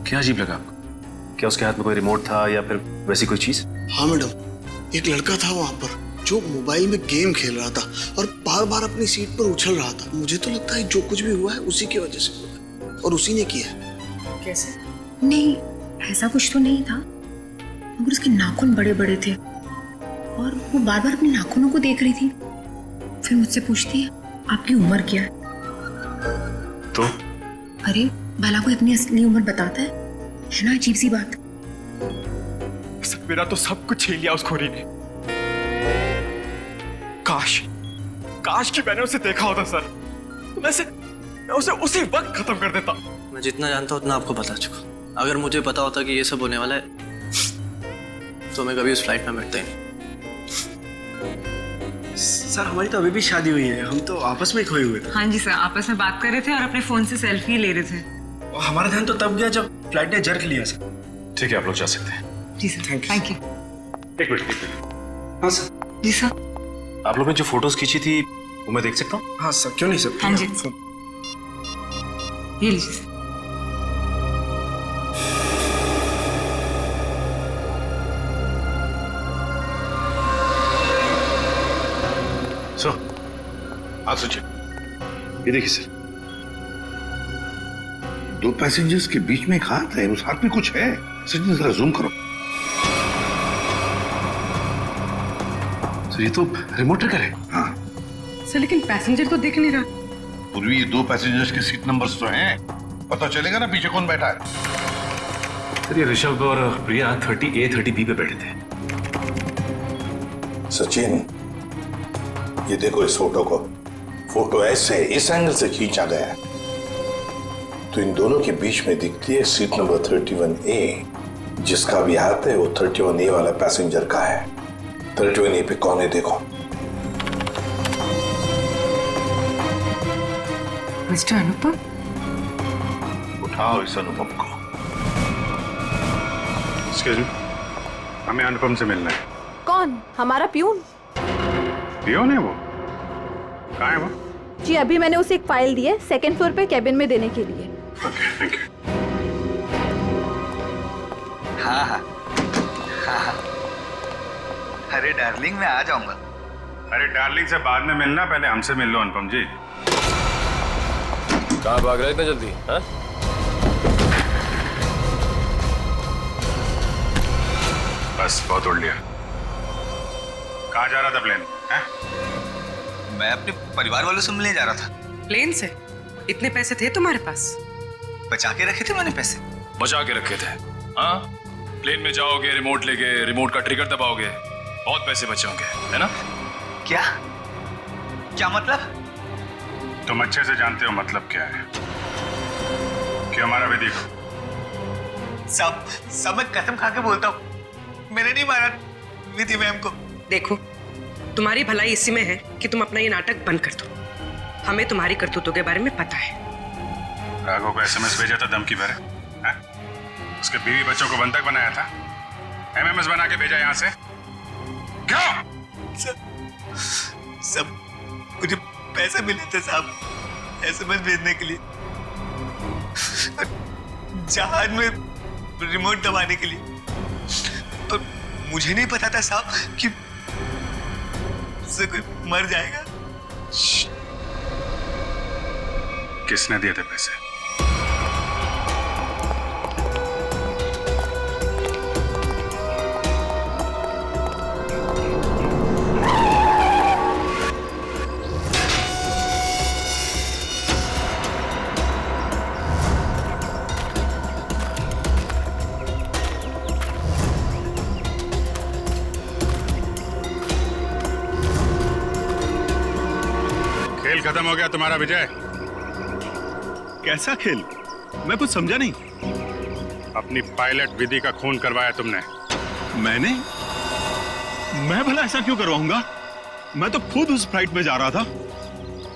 क्या अजीब लगा आपको? क्या उसके हाथ में कोई रिमोट था या फिर वैसी कोई चीज? हाँ मैडम, एक लड़का था वहाँ पर जो मोबाइल में गेम खेल रहा था और बार बार अपनी सीट पर उछल रहा था। मुझे तो लगता है जो कुछ भी हुआ है उसी की वजह से हुआ है और उसी ने किया। कैसे? नहीं, ऐसा कुछ तो नहीं था, मगर उसके नाखून बड़े बड़े थे और वो बार बार अपने नाखूनों को देख रही थी। फिर मुझसे पूछती है, आपकी उम्र क्या है? तो? अरे भला कोई अपनी असली उम्र बताता है ना? अजीब सी बात। मेरा तो सब कुछ छीन लिया उस खोरी ने। काश कि मैंने उसे देखा होता सर, तो मैं उसे उसी वक्त खत्म कर देता। मैं जितना जानता हूँ उतना आपको बता चुका। अगर मुझे पता होता कि ये सब होने वाला है तो मैं कभी उस फ्लाइट में बैठता ही नहीं। सर हमारी तो अभी भी शादी हुई है, हम तो आपस में ही खोए हुए थे। हाँ जी सर, आपस में बात कर रहे थे और अपने फोन से सेल्फी ले रहे थे। और हमारा ध्यान तो तब गया जब फ्लाइट ने जर्क लिया सर। ठीक है, आप लोग जा सकते हैं। जी सर, थैंक यू। एक मिनट। हाँ सर। जी सर। आप लोग ने जो फोटोज खींची थी वो मैं देख सकता हूँ? हाँ सर, क्यों नहीं सर। हाँ जी, ये लीजिए। आप सोचिए, ये देखिए सर, 2 पैसेंजर्स के बीच में एक हाथ है, उस हाथ में कुछ है। सचिन जरा जूम करो। सर ये तो रिमोट ट्रिगर है। हाँ सर, लेकिन पैसेंजर तो दिख नहीं रहा। पूर्वी 2 पैसेंजर्स के सीट नंबर्स तो हैं, पता चलेगा ना पीछे कौन बैठा है। सर ये ऋषभ और प्रिया 30A 30B पे बैठे थे। सचिन, ये देखो इस फोटो को। फोटो ऐसे इस एंगल से खींचा गया है तो इन दोनों के बीच में दिखती है सीट नंबर 31A। जिसका भी हाथ है वो 31A वाला पैसेंजर का है। 31A पे कौन है देखो। मिस्टर अनुपम। उठाओ इस अनुपम को। एक्सक्यूज मी, हमें अनुपम से मिलना है। कौन? हमारा प्यून? पियोन है वो? कहाँ है वो? जी अभी मैंने उसे एक फाइल दी है 2nd फ्लोर पे कैबिन में देने के लिए। Okay, thank you. हाँ हाँ हाँ हाँ। अरे डार्लिंग, मैं आ जाऊंगा। अरे डार्लिंग से बाद में मिलना, पहले हमसे मिल लो अनुपम जी। कहाँ भाग रहे इतना जल्दी? हाँ? बस बहुत उड़ लिया। कहाँ जा रहा था प्लेन? मैं अपने परिवार वालों से मिलने जा रहा था। प्लेन से? इतने पैसे थे तुम्हारे पास? बचा के रखे थे मैंने पैसे। बचा के रखे थे? हाँ, प्लेन में जाओगे, रिमोट लेके, रिमोट का ट्रिगर दबाओगे, बहुत पैसे बचे होंगे, है ना? क्या क्या मतलब? तुम अच्छे से जानते हो मतलब क्या है। क्यों मारा विधि को? सब मैं कसम खा के बोलता हूँ, मैंने नहीं मारा विधि मैम को। देखो, तुम्हारी भलाई इसी में है कि तुम अपना ये नाटक बंद कर दो। हमें तुम्हारी करतूतों के बारे में पता है। राघव को एसएमएस भेजा था धमकी भरे, उसके बीवी बच्चों को बंधक बनाया था, एमएमएस बना के भेजा यहाँ से। क्यों? सब मुझे पैसे मिले थे साहब एसएमएस भेजने के लिए, जहाज में रिमोट दबाने के लिए। और मुझे नहीं पता था साहब कि उससे कोई मर जाएगा। किसने दिए थे पैसे? खेल खत्म हो गया तुम्हारा विजय। कैसा खेल? मैं कुछ समझा नहीं। अपनी पायलट विधि का खून करवाया तुमने। मैं भला ऐसा क्यों करवाऊंगा? मैं तो खुद उस फ्लाइट में जा रहा था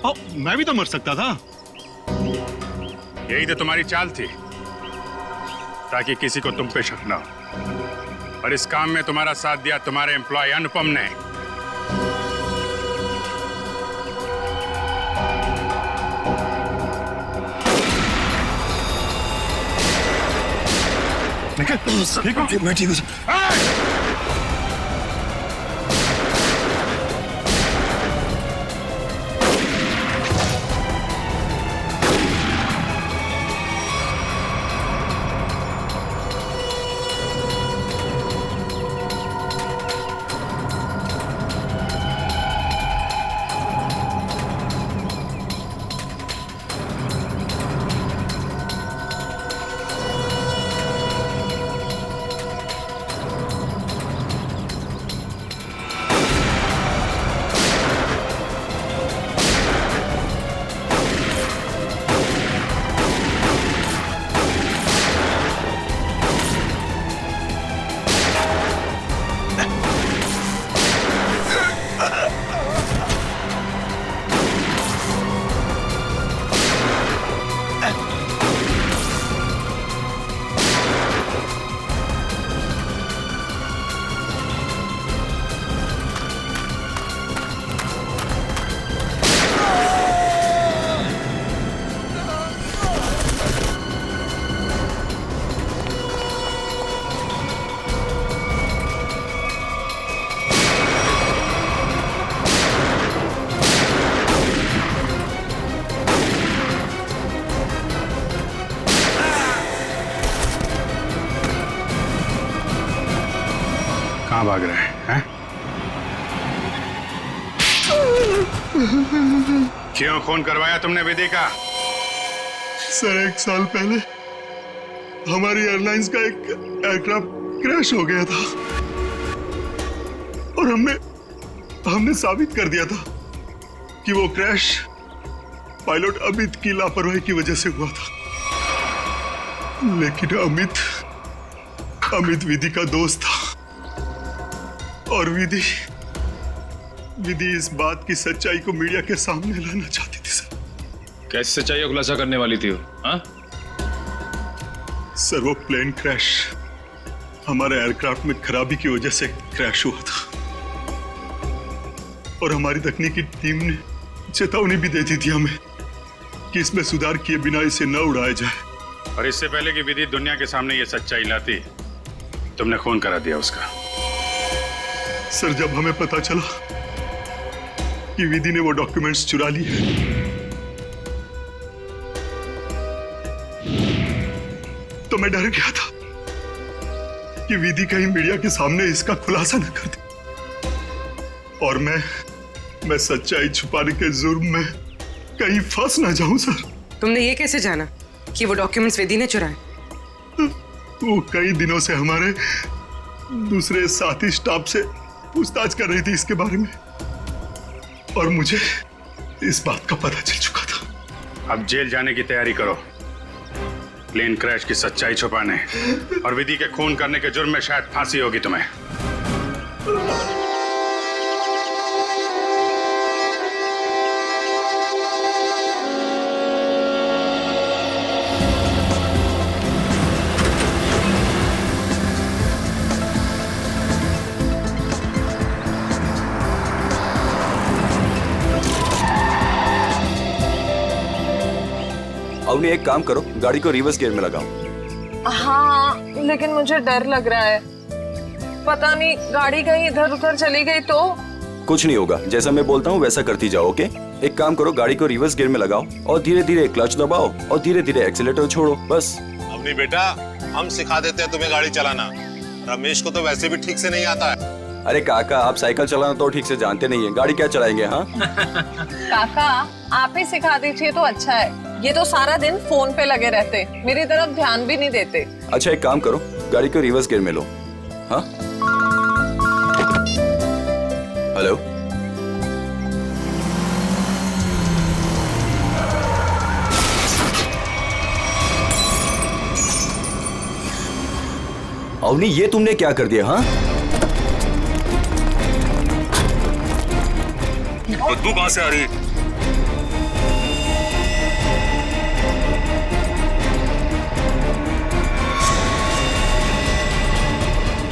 और मैं भी तो मर सकता था। यही तो तुम्हारी चाल थी, ताकि किसी को तुम पे शक ना हो। और इस काम में तुम्हारा साथ दिया तुम्हारे एम्प्लॉय अनुपम ने। ठीक हो? मैं ठीक हूँ सर। कहाँ भाग रहे हैं? क्यों खून करवाया तुमने विधि का? सर 1 साल पहले हमारी एयरलाइंस का एक एयरक्राफ्ट क्रैश हो गया था और हमने साबित कर दिया था कि वो क्रैश पायलट अमित की लापरवाही की वजह से हुआ था। लेकिन अमित विधि का दोस्त था और विधि इस बात की सच्चाई को मीडिया के सामने लाना चाहती थी सर। कैसे सच्चाई का खुलासा करने वाली थी वो? हाँ? सर वो प्लेन क्रैश हमारे एयरक्राफ्ट में खराबी की वजह से क्रैश हुआ था और हमारी तकनीकी टीम ने चेतावनी भी दे दी थी हमें कि इसमें सुधार किए बिना इसे न उड़ाया जाए। और इससे पहले कि विधि दुनिया के सामने ये सच्चाई लाती, तुमने खून करा दिया उसका। सर जब हमें पता चला कि विधि ने वो डॉक्यूमेंट्स चुरा लिए। तो मैं डर गया था कि विधि कहीं मीडिया के सामने इसका खुलासा न कर दे और मैं सच्चाई छुपाने के जुर्म में कहीं फंस ना जाऊं सर। तुमने ये कैसे जाना कि वो डॉक्यूमेंट्स विधि ने चुराए? वो कई दिनों से हमारे दूसरे साथी स्टाफ से पूछताछ कर रही थी इसके बारे में और मुझे इस बात का पता चल चुका था। अब जेल जाने की तैयारी करो, प्लेन क्रैश की सच्चाई छुपाने और विधि के खून करने के जुर्म में शायद फांसी होगी तुम्हें। अवनी एक काम करो, गाड़ी को रिवर्स गियर में लगाओ। हाँ, लेकिन मुझे डर लग रहा है, पता नहीं गाड़ी कहीं इधर उधर चली गई तो। कुछ नहीं होगा, जैसा मैं बोलता हूँ वैसा करती जाओ। ओके, एक काम करो, गाड़ी को रिवर्स गियर में लगाओ और धीरे धीरे क्लच दबाओ और धीरे धीरे एक्सीलेटर छोड़ो, बस। अवनी बेटा, हम सिखा देते हैं तुम्हें गाड़ी चलाना, रमेश को तो वैसे भी ठीक से नहीं आता है। अरे काका, आप साइकिल चलाना तो ठीक से जानते नहीं है, गाड़ी क्या चलाएंगे? हाँ काका, आप ही सिखा दीजिए तो अच्छा है, ये तो सारा दिन फोन पे लगे रहते, मेरी तरफ ध्यान भी नहीं देते। अच्छा, एक काम करो, गाड़ी को रिवर्स गियर में लो। हाँ, हेलो, अवनी, ये तुमने क्या कर दिया? हाँ, बदबू कहां से आ रही है?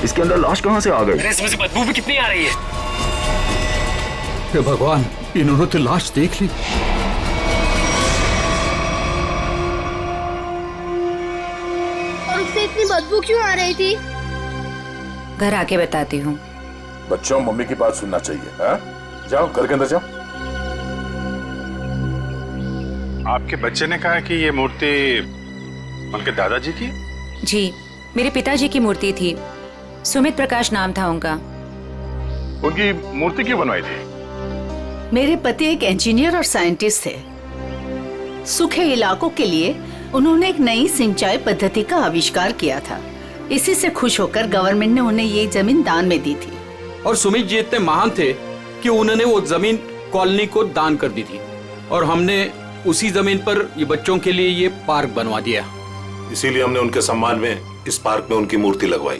इसके अंदर लाश कहां से आ गई? इसमें से बदबू भी कितनी आ रही है? हे भगवान, इन्होंने तो लाश देख ली। और उससे इतनी बदबू क्यों आ रही थी? घर आके बताती हूँ। बच्चों, मम्मी की बात सुनना चाहिए। हाँ? जाओ घर के अंदर जाओ। आपके बच्चे ने कहा कि ये मूर्ति उनके दादाजी की? जी, मेरे पिताजी की मूर्ति थी, सुमित प्रकाश नाम था उनका। उनकी मूर्ति क्यों बनवाई थी? मेरे पति एक इंजीनियर और साइंटिस्ट थे। सूखे इलाकों के लिए उन्होंने एक नई सिंचाई पद्धति का आविष्कार किया था। इसी से खुश होकर गवर्नमेंट ने उन्हें ये जमीन दान में दी थी। और सुमित जी इतने महान थे कि उन्होंने वो जमीन कॉलोनी को दान कर दी थी और हमने उसी जमीन पर ये बच्चों के लिए ये पार्क बनवा दिया। इसीलिए हमने उनके सम्मान में इस पार्क में उनकी मूर्ति लगवाई।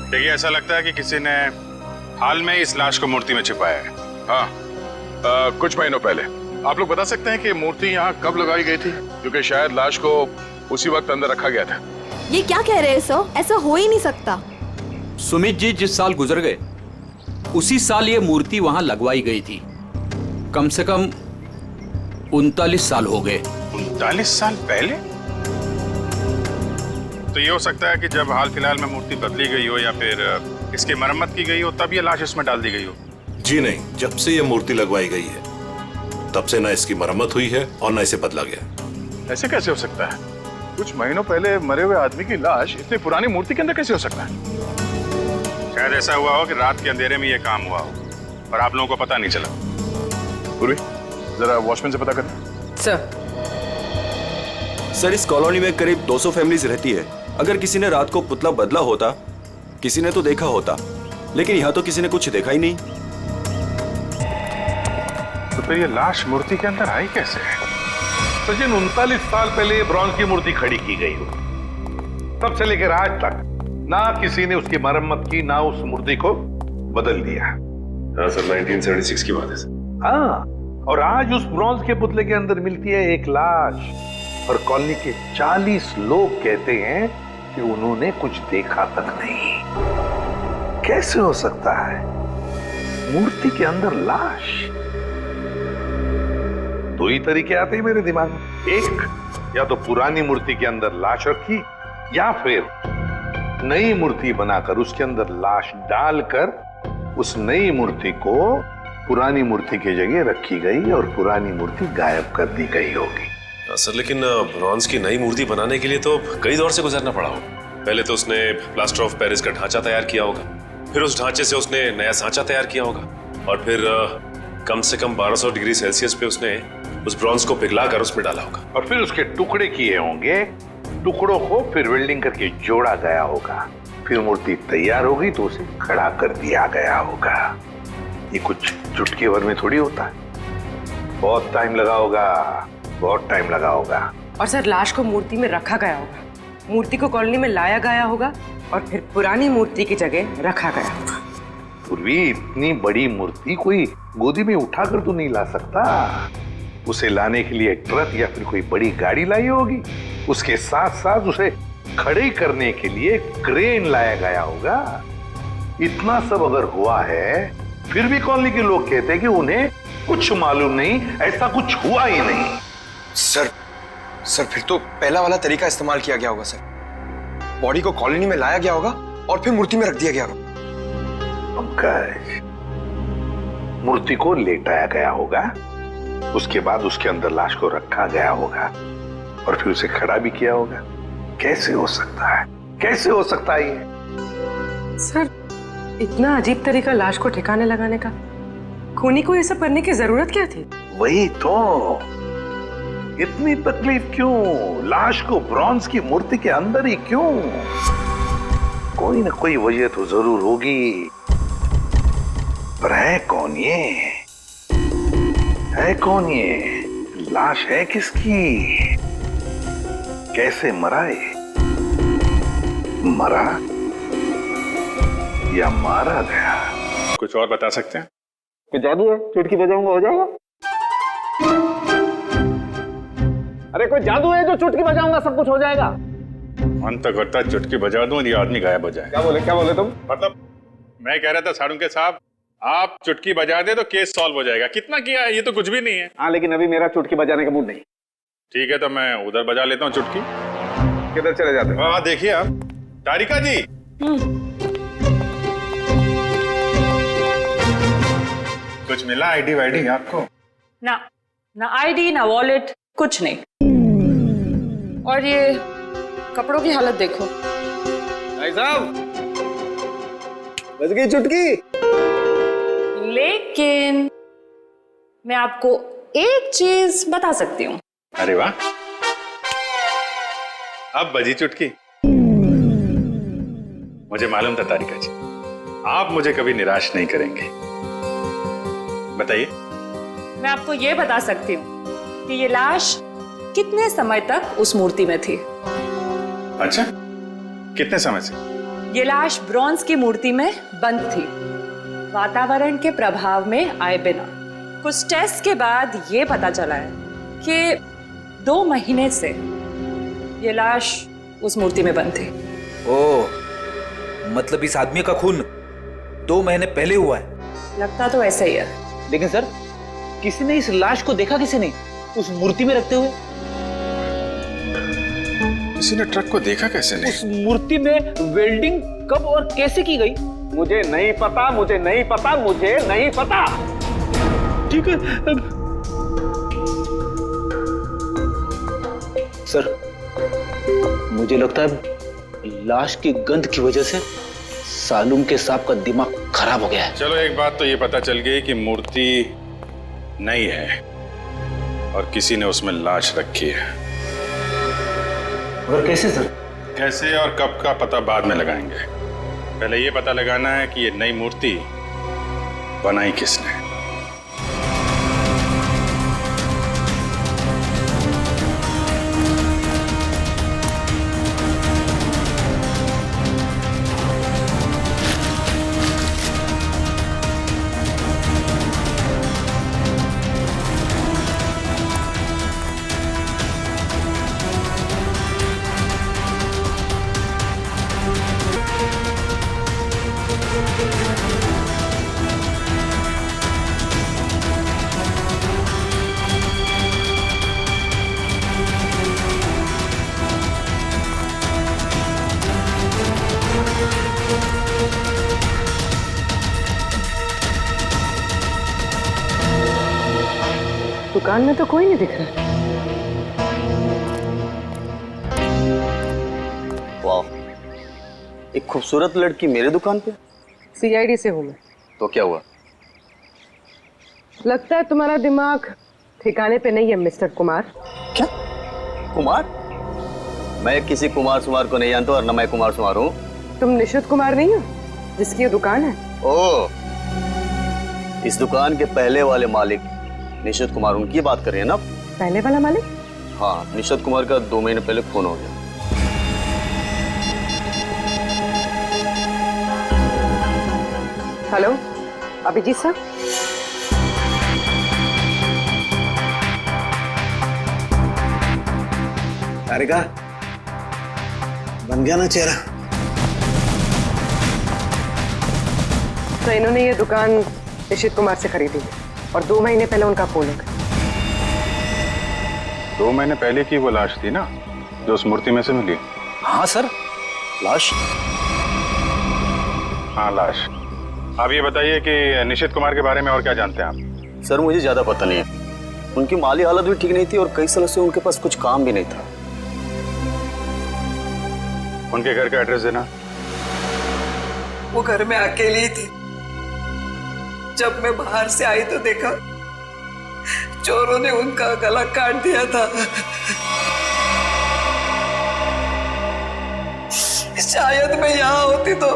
देखिए, ऐसा लगता है कि किसी ने हाल में इस लाश को मूर्ति में छिपाया है। हाँ, कुछ महीनों पहले। आप लोग बता सकते हैं कि मूर्ति यहाँ कब लगाई गई थी? क्योंकि शायद लाश को उसी वक्त अंदर रखा गया था। ये क्या कह रहे हैं सर? ऐसा हो ही नहीं सकता। सुमित जी जिस साल गुजर गए उसी साल ये मूर्ति वहां लगवाई गई थी। कम से कम 39 साल हो गए। 39 साल पहले? तो ये हो सकता है कि जब हाल फिलहाल में मूर्ति बदली गई हो या फिर इसकी मरम्मत की गई हो, तब ये लाश इसमें डाल दी गई हो। जी नहीं, जब से ये मूर्ति लगवाई गई है तब से ना इसकी मरम्मत हुई है और ना इसे बदला गया। ऐसे कैसे हो सकता है? कुछ महीनों पहले मरे हुए आदमी की लाश इतनी पुरानी मूर्ति के अंदर कैसे हो सकता है? शायद ऐसा हुआ हो कि रात के अंधेरे में ये काम हुआ हो और आप लोगों को पता नहीं चला। पूर्वी, जरा वॉचमैन से पता करना। सर, इस कॉलोनी में करीब 200 फैमिलीज रहती है। अगर किसी ने रात को पुतला बदला होता, किसी ने तो देखा होता, लेकिन यहाँ तो किसी ने कुछ देखा ही नहीं। तो फिर ये लाश मूर्ति के अंदर आई कैसे? सचिन, 39 साल पहले ब्रॉन्ज की मूर्ति खड़ी की गई हो, तब से लेकर आज तक ना किसी ने उसकी मरम्मत की, ना उस मूर्ति को बदल दिया। हाँ सर, 1976 की बात है सर। हाँ, और आज उस ब्रॉन्ज के पुतले के अंदर मिलती है एक लाश और कॉलोनी के 40 लोग कहते हैं कि उन्होंने कुछ देखा तक नहीं। कैसे हो सकता है? मूर्ति के अंदर लाश। दो ही तरीके आते हैं मेरे दिमाग में। एक, या तो पुरानी मूर्ति के अंदर लाश रखी, या फिर नई मूर्ति बनाकर उसके अंदर लाश डालकर उस नई मूर्ति को पुरानी मूर्ति की जगह रखी गई और पुरानी मूर्ति गायब कर दी गई होगी। सर लेकिन ब्रॉन्ज की नई मूर्ति बनाने के लिए तो कई दौर से गुजरना पड़ा होगा। पहले तो उसने प्लास्टर ऑफ पेरिस का ढांचा तैयार किया होगा, फिर उस ढांचे से उसने नया सांचा तैयार किया होगा, और फिर कम से कम 1200 डिग्री सेल्सियस पे उसने उस ब्रॉन्ज को पिघलाकर उसमें डाला होगा, और फिर उसके टुकड़े किए होंगे। टुकड़ों को फिर वेल्डिंग करके जोड़ा गया होगा, फिर मूर्ति तैयार होगी तो उसे खड़ा कर दिया गया होगा। ये कुछ चुटकी भर में थोड़ी होता है, बहुत टाइम लगा होगा, बहुत टाइम लगा होगा। और सर लाश को मूर्ति में रखा गया होगा, मूर्ति को कॉलोनी में लाया गया होगा और फिर पुरानी मूर्ति की जगह रखा गया होगा। पूर्वी, इतनी बड़ी मूर्ति कोई गोदी में उठाकर तो नहीं ला सकता। उसे लाने के लिए ट्रक या फिर कोई बड़ी गाड़ी लाई होगी। उसके साथ साथ उसे खड़े करने के लिए क्रेन लाया गया होगा। इतना सब अगर हुआ है, फिर भी कॉलोनी के लोग कहते हैं कि उन्हें कुछ मालूम नहीं, ऐसा कुछ हुआ ही नहीं। सर फिर तो पहला वाला तरीका इस्तेमाल किया गया होगा सर। बॉडी को कॉलोनी में लाया गया होगा और फिर मूर्ति में रख दिया गया होगा। पंकज, मूर्ति को लेटाया गया होगा, उसके बाद उसके अंदर लाश को रखा गया होगा और फिर उसे खड़ा भी किया होगा। कैसे हो सकता है, कैसे हो सकता है ये? सर इतना अजीब तरीका लाश को ठिकाने लगाने का, खूनी को ये सब करने की जरूरत क्या थी? वही तो, इतनी तकलीफ क्यों? लाश को ब्रॉन्ज की मूर्ति के अंदर ही क्यों? कोई ना कोई वजह तो जरूर होगी, पर है कौन ये? है कौन ये? लाश है किसकी? कैसे मरा ये? मरा या मारा गया? कुछ और बता सकते हैं? कोई जादू है, चुटकी बजाऊंगा हो जाएगा? अरे कोई जादू है जो चुटकी बजाऊंगा सब कुछ हो जाएगा? मन तो करता है चुटकी बजा दूं और ये आदमी गायब हो जाए। क्या बोले तुम? मतलब मैं कह रहा था साड़ुंके साहब, आप चुटकी बजा दे तो केस सॉल्व हो जाएगा। कितना किया है, ये तो कुछ भी नहीं है। हाँ लेकिन अभी मेरा चुटकी बजाने का मूड नहीं। ठीक है तो मैं उधर बजा लेता हूँ चुटकी। किधर चले जाते हो? हाँ देखिए आप, तारिका जी। कुछ मिला आईडी वाईडी आपको? ना आईडी ना वॉलेट, कुछ नहीं। और ये कपड़ों की हालत देखो। भाई साहब, बज गई चुटकी। लेकिन मैं आपको एक चीज बता सकती हूँ। अरे वाह, अब बजी चुटकी। मुझे मालूम था तारिका जी, आप मुझे कभी निराश नहीं करेंगे। बताइए। मैं आपको ये बता सकती हूँ कि ये लाश कितने समय तक उस मूर्ति में थी। अच्छा, कितने समय से? ये लाश ब्रॉन्ज की मूर्ति में बंद थी, वातावरण के प्रभाव में आए बिना। कुछ टेस्ट के बाद ये पता चला है कि 2 महीने से ये लाश उस मूर्ति में बंद थी। ओह, मतलब इस आदमी का खून 2 महीने पहले हुआ है? लगता तो ऐसा ही है। लेकिन सर, किसी ने इस लाश को देखा किसी ने उस मूर्ति में रखते हुए? किसी ने ट्रक को देखा कैसे नहीं? उस मूर्ति में वेल्डिंग कब और कैसे की गई? मुझे नहीं पता, मुझे नहीं पता, मुझे नहीं पता। ठीक है सर, मुझे लगता है लाश की गंध की वजह से सालूम के साहब का दिमाग खराब हो गया है। चलो एक बात तो ये पता चल गई कि मूर्ति नहीं है और किसी ने उसमें लाश रखी है। और कैसे सर? कैसे और कब का पता बाद में लगाएंगे। पहले ये पता लगाना है कि ये नई मूर्ति बनाई किसने। दुकान में तो कोई नहीं दिख रहा। वाह, एक खूबसूरत लड़की मेरे दुकान पे। सीआईडी से हूँ मैं। तो क्या हुआ? लगता है तुम्हारा दिमाग ठिकाने पे नहीं है मिस्टर कुमार। क्या? कुमार? मैं किसी कुमार सुमार को नहीं जानता और न मैं कुमार सुमार हूँ। तुम निशित कुमार नहीं हो जिसकी ये दुकान है? ओ, इस दुकान के पहले वाले मालिक निशित कुमार, उनकी बात कर रहे हैं ना? पहले वाला मालिक? हाँ, निशित कुमार का 2 महीने पहले खून हो गया। हेलो, अभिजीत साहब। तारिका, बन गया ना चेहरा? तो इन्होंने ये दुकान निशित कुमार से खरीदी और 2 महीने पहले उनका खून हो गया। 2 महीने पहले की वो लाश थी ना जो उस मूर्ति में से मिली? हाँ सर, लाश। हाँ, लाश। आप ये बताइए कि निशित कुमार के बारे में और क्या जानते हैं आप? सर, मुझे ज्यादा पता नहीं है। उनकी माली हालत भी ठीक नहीं थी और कई सालों से उनके पास कुछ काम भी नहीं था। उनके घर का एड्रेस देना। वो घर में अकेली थी। जब मैं बाहर से आई तो देखा चोरों ने उनका गला काट दिया था। शायद मैं यहाँ होती तो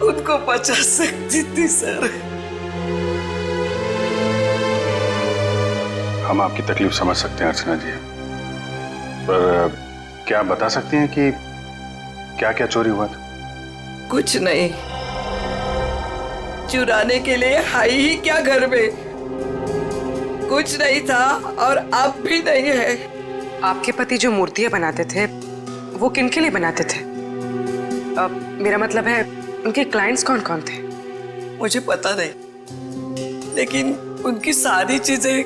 उनको बचा सकती थी सर। हम आपकी तकलीफ समझ सकते हैं अर्चना जी, पर क्या आप बता सकती हैं कि क्या क्या चोरी हुआ था? कुछ नहीं, चुराने के लिए आई ही क्या घर में? कुछ नहीं था और अब भी नहीं है। आपके पति जो मूर्तियां बनाते थे वो किनके लिए बनाते थे? मेरा मतलब है उनके क्लाइंट्स कौन कौन थे? मुझे पता नहीं, लेकिन उनकी सारी चीजें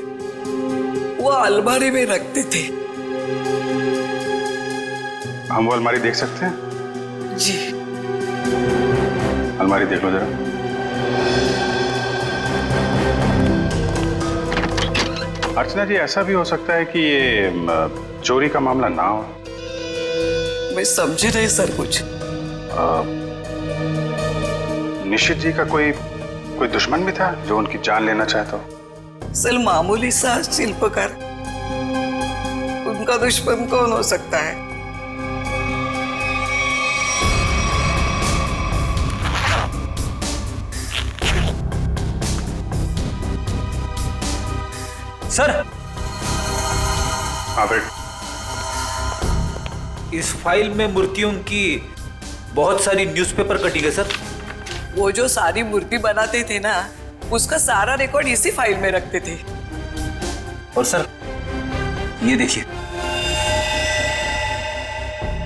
वो अलमारी में रखते थे। हम वो अलमारी देख सकते हैं? जी। अलमारी देख लो जरा। अर्चना जी, ऐसा भी हो सकता है कि ये चोरी का मामला ना हो। मैं समझी नहीं सर कुछ। निशित जी का कोई दुश्मन भी था जो उनकी जान लेना चाहता हो? सर, मामूली सा शिल्पकार, उनका दुश्मन कौन हो सकता है? सर। हाँ बेट। इस फाइल में मूर्तियों की बहुत सारी न्यूज़पेपर कटिंग है सर। वो जो सारी मूर्ति बनाते थे ना, उसका सारा रिकॉर्ड इसी फाइल में रखते थे। और सर, ये देखिए।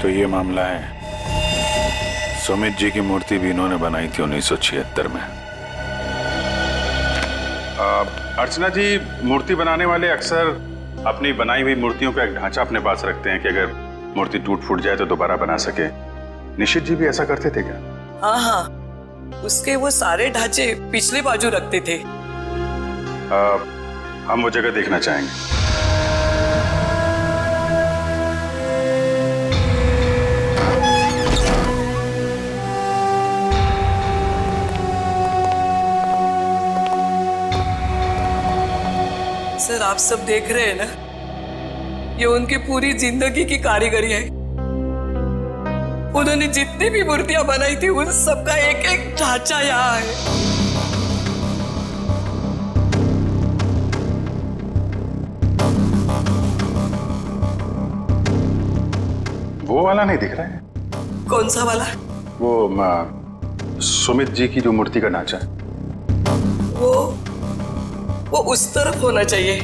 तो ये मामला है, सुमित जी की मूर्ति भी इन्होंने बनाई थी 1976 में। अर्चना जी, मूर्ति बनाने वाले अक्सर अपनी बनाई हुई मूर्तियों का एक ढांचा अपने पास रखते हैं कि अगर मूर्ति टूट फूट जाए तो दोबारा बना सके। निशित जी भी ऐसा करते थे क्या? हाँ हाँ, उसके वो सारे ढांचे पिछले बाजू रखते थे। हम वो जगह देखना चाहेंगे। सर, आप सब देख रहे हैं ना, ये उनकी पूरी जिंदगी की कारीगरी है। उन्होंने जितनी भी मूर्तियां बनाई थी उन सबका एक एक ढांचा यहाँ है। वो वाला नहीं दिख रहा है? कौन सा वाला? वो सुमित जी की जो मूर्ति का ढांचा है। वो उस तरफ होना चाहिए।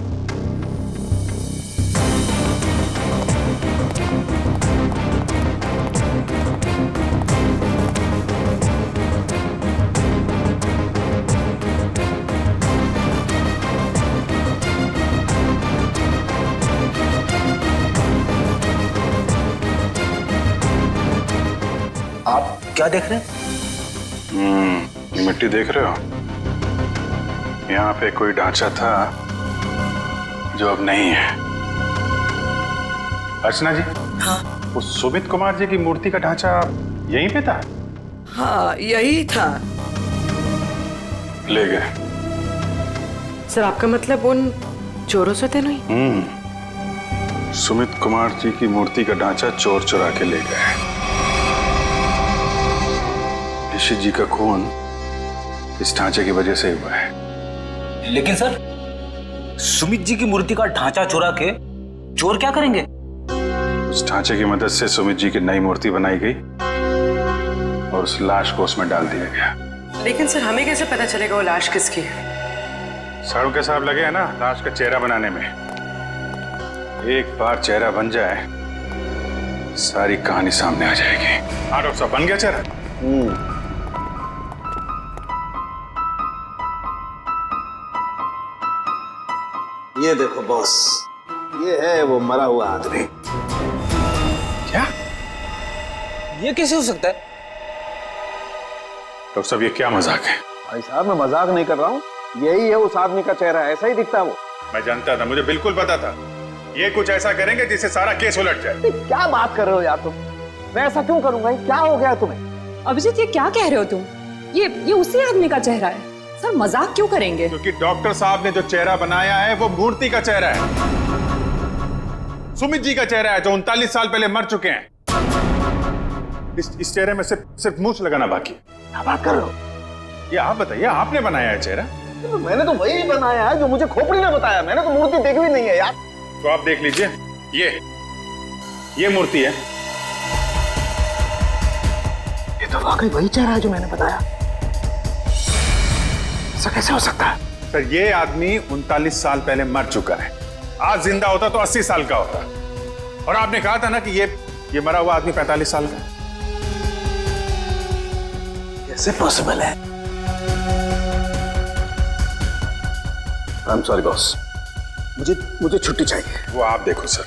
आप क्या देख रहे हैं? ये मिट्टी देख रहे हो? यहाँ पे कोई ढांचा था जो अब नहीं है। अर्चना जी, हाँ वो सुमित कुमार जी की मूर्ति का ढांचा यहीं पे था? हाँ यही था। ले गए? सर आपका मतलब उन चोरों से तो नहीं? सुमित कुमार जी की मूर्ति का ढांचा चोर चुरा के ले गए। ऋषि जी का खून इस ढांचे की वजह से हुआ है। लेकिन सर, सुमित जी की मूर्ति का ढांचा चुरा के चोर क्या करेंगे? उस ढांचे की मदद से सुमित जी की नई मूर्ति बनाई गई और उस लाश को उसमें डाल दिया गया। लेकिन सर हमें कैसे पता चलेगा वो लाश किसकी है? साड़ू के साहब लगे हैं ना लाश का चेहरा बनाने में। एक बार चेहरा बन जाए सारी कहानी सामने आ जाएगी। हाँ डॉक्टर साहब, बन गया चेहरा? ये देखो बॉस, ये है वो मरा हुआ आदमी। क्या? ये कैसे हो सकता है? डॉक्टर साहब, ये क्या मजाक है? भाई साहब, मैं मजाक नहीं कर रहा हूँ, यही है उस आदमी का चेहरा, ऐसा ही दिखता है वो। मैं जानता था, मुझे बिल्कुल पता था ये कुछ ऐसा करेंगे जिससे सारा केस उलट जाए। क्या बात कर रहे हो यार तुम? मैं ऐसा क्यों करूंगा? क्या हो गया तुम्हें? अभिजीत, ये क्या कह रहे हो तुम? ये उसी आदमी का चेहरा है। सर मजाक क्यों करेंगे? क्योंकि डॉक्टर साहब ने जो चेहरा बनाया है वो मूर्ति का चेहरा है। सुमित जी का चेहरा है जो 39 साल पहले मर चुके हैं। इस चेहरे में सिर्फ मूंछ लगाना बाकी। क्या बात कर रहे हो? ये आप बताइए, आपने बनाया है चेहरा? तो मैंने तो वही बनाया है जो मुझे खोपड़ी ने बताया। मैंने तो मूर्ति देखी भी नहीं है यार। तो आप देख लीजिए, ये मूर्ति है। ये तो वाकई वही चेहरा है जो मैंने बताया। ऐसा कैसे हो सकता है? सर, ये आदमी 39 साल पहले मर चुका है। आज जिंदा होता तो 80 साल का होता। और आपने कहा था ना कि ये मरा हुआ आदमी 45 साल का। कैसे पॉसिबल है? आई एम सॉरी बॉस, मुझे छुट्टी चाहिए। वो आप देखो सर,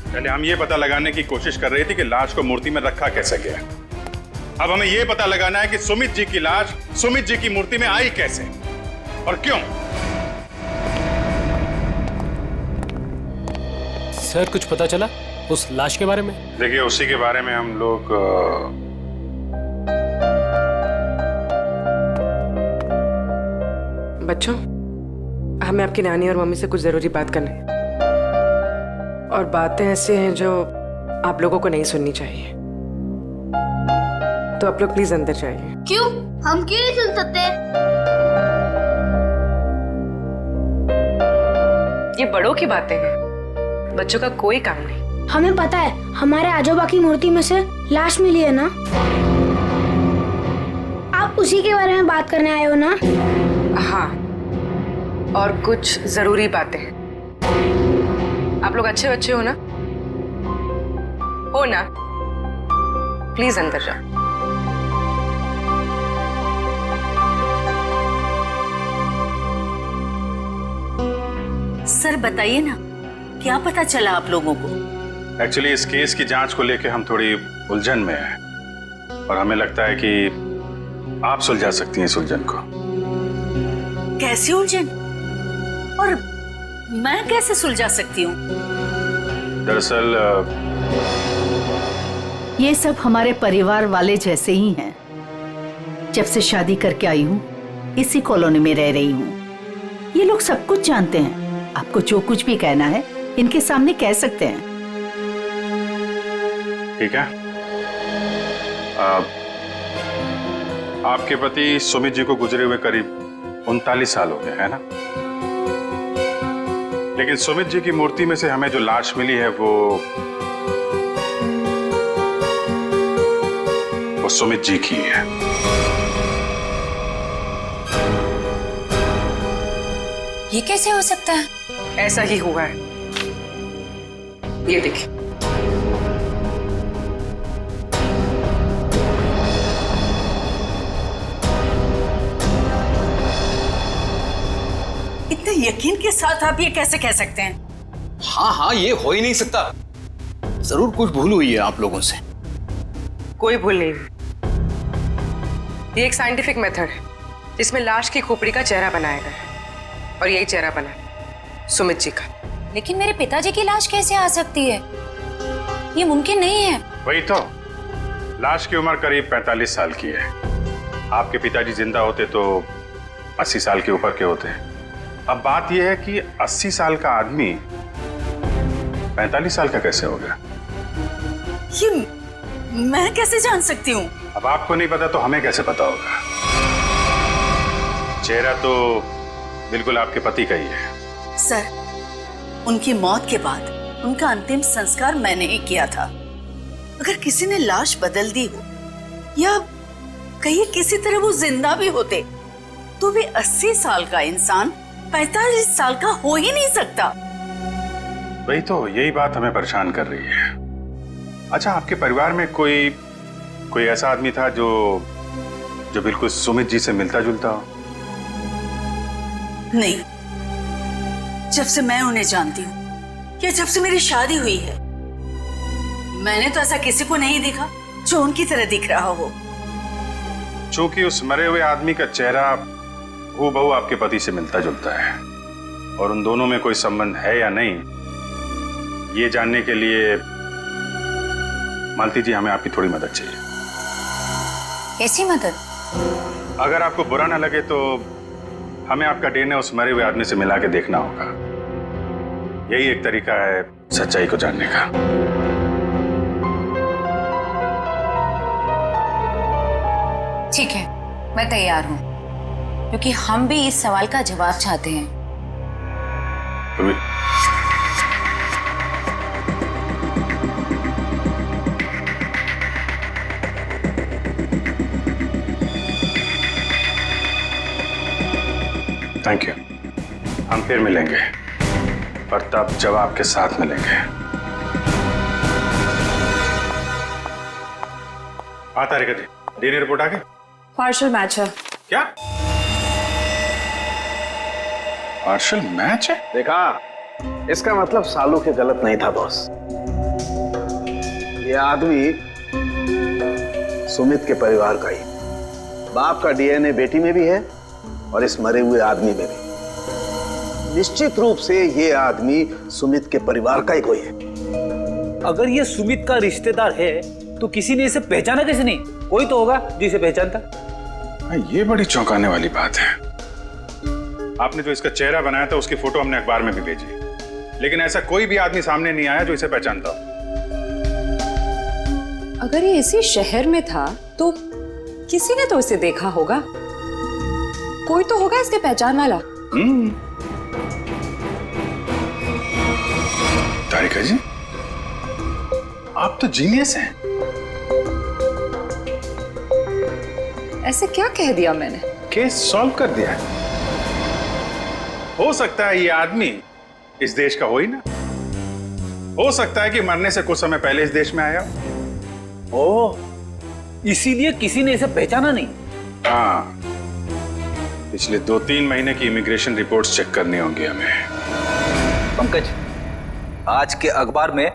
पहले हम ये पता लगाने की कोशिश कर रहे थे कि लाश को मूर्ति में रखा कैसे गया। अब हमें ये पता लगाना है कि सुमित जी की लाश सुमित जी की मूर्ति में आई कैसे और क्यों। सर, कुछ पता चला उस लाश के बारे में? देखिए, उसी के बारे में हम लोग बच्चों, हमें आपकी नानी और मम्मी से कुछ जरूरी बात करनी है। और बातें ऐसी हैं जो आप लोगों को नहीं सुननी चाहिए। तो आप लोग प्लीज अंदर जाइए। क्यों? हम क्यों नहीं सुन सकते? ये बड़ों की बातें हैं, बच्चों का कोई काम नहीं। हमें पता है, हमारे आजोबा की मूर्ति में से लाश मिली है ना। आप उसी के बारे में बात करने आए हो ना? हाँ, और कुछ जरूरी बातें। आप लोग अच्छे बच्चे हो ना? हो ना? प्लीज अंदर जाओ। सर बताइए ना, क्या पता चला आप लोगों को? एक्चुअली इस केस की जांच को लेकर हम थोड़ी उलझन में हैं और हमें लगता है कि आप सुलझा सकती हैं इस उलझन को। कैसी उलझन? और मैं कैसे सुलझा सकती हूँ? दरअसल ये सब हमारे परिवार वाले जैसे ही हैं। जब से शादी करके आई हूँ, इसी कॉलोनी में रह रही हूँ। ये लोग सब कुछ जानते हैं। आपको जो कुछ भी कहना है इनके सामने कह सकते हैं। ठीक है। आपके पति सुमित जी को गुजरे हुए करीब 39 साल हो गए, है ना? लेकिन सुमित जी की मूर्ति में से हमें जो लाश मिली है वो सुमित जी की है। ये कैसे हो सकता है? ऐसा ही हुआ है। ये देखिए। इतने यकीन के साथ आप ये कैसे कह सकते हैं? हाँ, ये हो ही नहीं सकता। जरूर कुछ भूल हुई है आप लोगों से। कोई भूल नहीं। ये एक साइंटिफिक मेथड है जिसमें लाश की खोपड़ी का चेहरा बनाया गया है। और यही चेहरा बना है सुमित जी का। लेकिन मेरे पिताजी की लाश कैसे आ सकती है? ये मुमकिन नहीं है। वही तो, लाश की उम्र करीब 45 साल की है। आपके पिताजी जिंदा होते तो 80 साल के ऊपर के होते। अब बात यह है कि 80 साल का आदमी 45 साल का कैसे हो गया? ये मैं कैसे जान सकती हूँ? अब आपको नहीं पता तो हमें कैसे पता होगा? चेहरा तो बिल्कुल आपके पति का ही है। सर, उनकी मौत के बाद उनका अंतिम संस्कार मैंने ही किया था। अगर किसी ने लाश बदल दी हो या कहीं किसी तरह वो जिंदा भी होते तो भी 80 साल का इंसान 45 साल का हो ही नहीं सकता। वही तो, यही बात हमें परेशान कर रही है। अच्छा, आपके परिवार में कोई ऐसा आदमी था जो बिल्कुल सुमित जी से मिलता जुलता हो? नहीं, जब से मैं उन्हें जानती हूँ या जब से मेरी शादी हुई है, मैंने तो ऐसा किसी को नहीं देखा जो उनकी तरह दिख रहा हो। चूंकि उस मरे हुए आदमी का चेहरा हूबहू आपके पति से मिलता जुलता है और उन दोनों में कोई संबंध है या नहीं, ये जानने के लिए मालती जी हमें आपकी थोड़ी मदद चाहिए। कैसी मदद? अगर आपको बुरा ना लगे तो हमें आपका डीएनए उस मरे हुए आदमी से मिला के देखना होगा। यही एक तरीका है सच्चाई को जानने का। ठीक है, मैं तैयार हूँ, क्योंकि हम भी इस सवाल का जवाब चाहते हैं। Thank you. हम फिर मिलेंगे, पर तब जवाब के साथ मिलेंगे। आता रेखा जी, डीएनए रिपोर्ट आ गई? पार्शियल मैच है। क्या पार्शियल मैच है? देखा, इसका मतलब सालू के गलत नहीं था बॉस। ये आदमी सुमित के परिवार का ही। बाप का डीएनए बेटी में भी है और इस मरे हुए आदमी में भी। निश्चित रूप से ये आदमी सुमित के परिवार का ही कोई है। अगर ये सुमित का रिश्तेदार है तो किसी ने इसे पहचाना कैसे नहीं? कोई तो होगा जिसे पहचानता। ये बड़ी चौंकाने वाली बात है। आपने जो इसका चेहरा बनाया था उसकी फोटो हमने अखबार में भी भेजी, लेकिन ऐसा कोई भी आदमी सामने नहीं आया जो इसे पहचानता हो। अगर ये इसी शहर में था तो किसी ने तो इसे देखा होगा। कोई तो होगा इसके पहचान वाला। तारिका जी, आप तो जीनियस हैं। ऐसे क्या कह दिया मैंने? केस सॉल्व कर दिया। हो सकता है ये आदमी इस देश का हो ही ना। हो सकता है कि मरने से कुछ समय पहले इस देश में आया। ओह, इसीलिए किसी ने इसे पहचाना नहीं। हाँ, पिछले 2-3 महीने की इमिग्रेशन रिपोर्ट्स चेक करनी होंगी हमें। पंकज, आज के अखबार में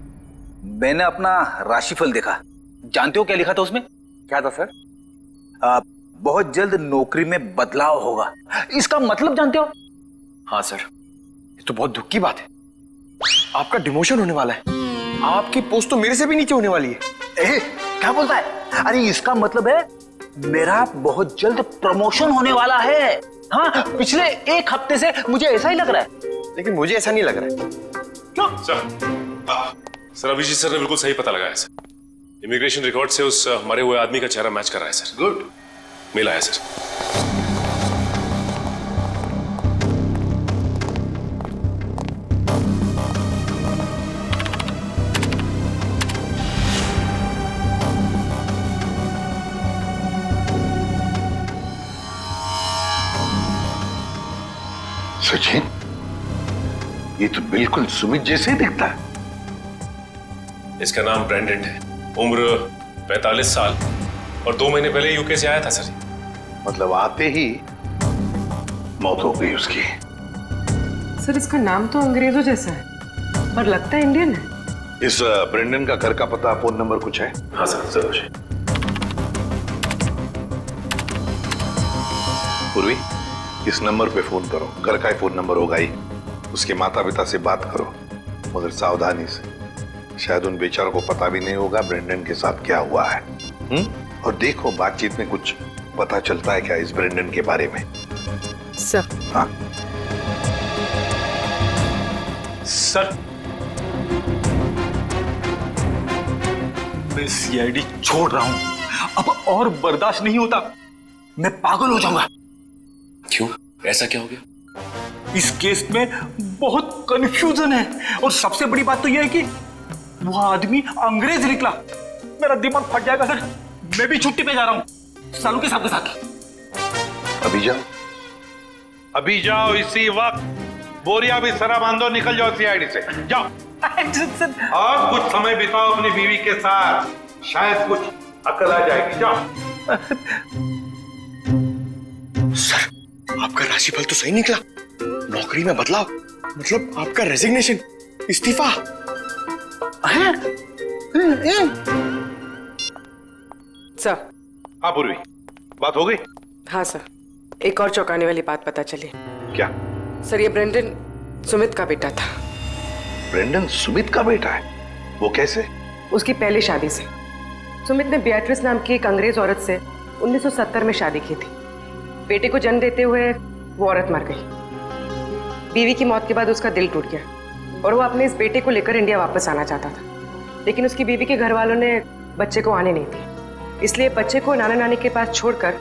मैंने अपना राशिफल देखा। जानते हो क्या लिखा था उसमें? क्या था सर? बहुत जल्द नौकरी में बदलाव होगा। इसका मतलब जानते हो? हाँ सर, ये तो बहुत दुख की बात है। आपका डिमोशन होने वाला है। आपकी पोस्ट तो मेरे से भी नीचे होने वाली है। क्या बोलता है? अरे इसका मतलब है मेरा बहुत जल्द प्रमोशन होने वाला है। हाँ, पिछले 1 हफ्ते से मुझे ऐसा ही लग रहा है। लेकिन मुझे ऐसा नहीं लग रहा है। क्यों? सर अभिजीत सर ने बिल्कुल सही पता लगाया सर। इमिग्रेशन रिकॉर्ड से उस मरे हुए आदमी का चेहरा मैच कर रहा है सर। गुड, मिला है सर। सचिन, ये तो बिल्कुल सुमित जैसे ही दिखता है। इसका नाम ब्रेंडन है, उम्र 45 साल और 2 महीने पहले यूके से आया था सर। मतलब आते ही मौत हो गई उसकी। सर, इसका नाम तो अंग्रेजों जैसा है पर लगता है इंडियन है। इस ब्रेंडन का घर का पता, फोन नंबर कुछ है? हाँ सर, जरूर। पूर्वी, इस नंबर पे फोन करो, घर का ही फोन नंबर होगा ही। उसके माता पिता से बात करो, मगर सावधानी से। शायद उन बेचारों को पता भी नहीं होगा ब्रेंडन के साथ क्या हुआ है। और देखो बातचीत में कुछ पता चलता है क्या इस ब्रेंडन के बारे में। सर। हाँ सर, मैं सीआईडी छोड़ रहा हूं, अब और बर्दाश्त नहीं होता, मैं पागल हो जाऊंगा। क्यों, ऐसा क्या हो गया? इस केस में बहुत कंफ्यूजन है, और सबसे बड़ी बात तो यह है कि वो आदमी अंग्रेज निकला। मेरा दिमाग फट जाएगा सर। मैं भी छुट्टी पे जा रहा हूं सालू के साथ। अभी जाओ इसी वक्त। बोरिया भी सरा बांधो, निकल जाओ सीआईडी से, जाओ। और कुछ समय बिताओ अपनी बीवी के साथ, शायद कुछ अकल आ जाएगी। जाओ। सर, आपका राशिफल तो सही निकला। नौकरी में बदलाव, मतलब आपका रेजिग्नेशन, इस्तीफा। सर। हाँ पूर्वी, बात हो गई? हाँ सर, एक और चौंकाने वाली बात पता चली। क्या? सर, ये ब्रेंडन सुमित का बेटा था। ब्रेंडन सुमित का बेटा है? वो कैसे? उसकी पहली शादी से। सुमित ने बियाट्रिस नाम की एक अंग्रेज औरत से 1970 में शादी की थी। बेटे को जन्म देते हुए वो औरत मर गई। बीवी की मौत के बाद उसका दिल टूट गया और वो अपने इस बेटे को लेकर इंडिया वापस आना चाहता था, लेकिन उसकी बीवी के घर वालों ने बच्चे को आने नहीं दिया, इसलिए बच्चे को नाना नानी के पास छोड़कर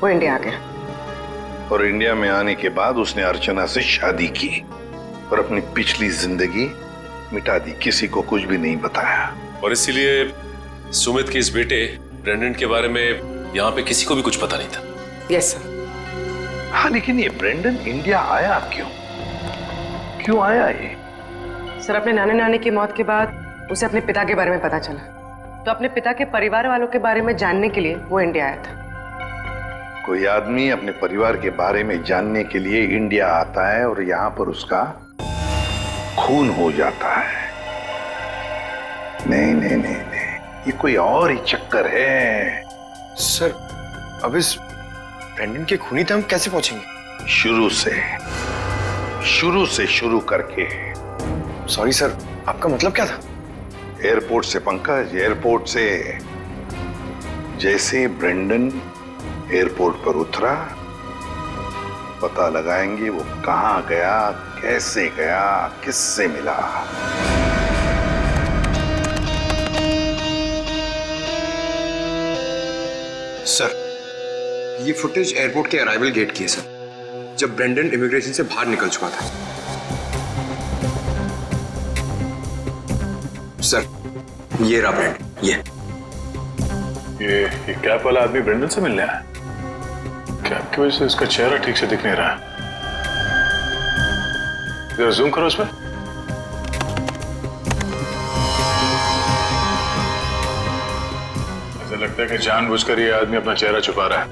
वो इंडिया आ गया। और इंडिया में आने के बाद उसने अर्चना से शादी की और अपनी पिछली जिंदगी मिटा दी, किसी को कुछ भी नहीं बताया। और इसीलिए सुमित के इस बेटे ब्रेंडन के बारे में यहाँ पे किसी को भी कुछ पता नहीं था। Yes sir. हाँ, लेकिन ये ब्रेंडन इंडिया आया क्यों आया ये? सर, अपने नाना नानी की मौत के बाद उसे अपने पिता के बारे में पता चला, तो अपने पिता के परिवार वालों के बारे में जानने के लिए वो इंडिया आया था। कोई आदमी अपने परिवार के बारे में जानने के लिए इंडिया आता है और यहाँ पर उसका खून हो जाता है। नहीं नहीं नहीं नहीं, ये कोई और ही चक्कर है। सर, अब इस ब्रेंडन के खूनी तक हम कैसे पहुंचेंगे? शुरू से शुरू करके। सॉरी सर, आपका मतलब क्या था? एयरपोर्ट से पंकज, एयरपोर्ट से। जैसे ब्रेंडन एयरपोर्ट पर उतरा, पता लगाएंगे वो कहां गया, कैसे गया, किससे मिला। सर, ये फुटेज एयरपोर्ट के अराइवल गेट की है सर, जब ब्रेंडन इमिग्रेशन से बाहर निकल चुका था। सर, ये रहा ब्रेंडन, ये कैप वाला आदमी ब्रेंडन से मिलने आया। कैप की वजह से इसका चेहरा ठीक से दिख नहीं रहा। जरा जूम करो उसमें। ऐसा लगता है कि जानबूझकर ये आदमी अपना चेहरा छुपा रहा है।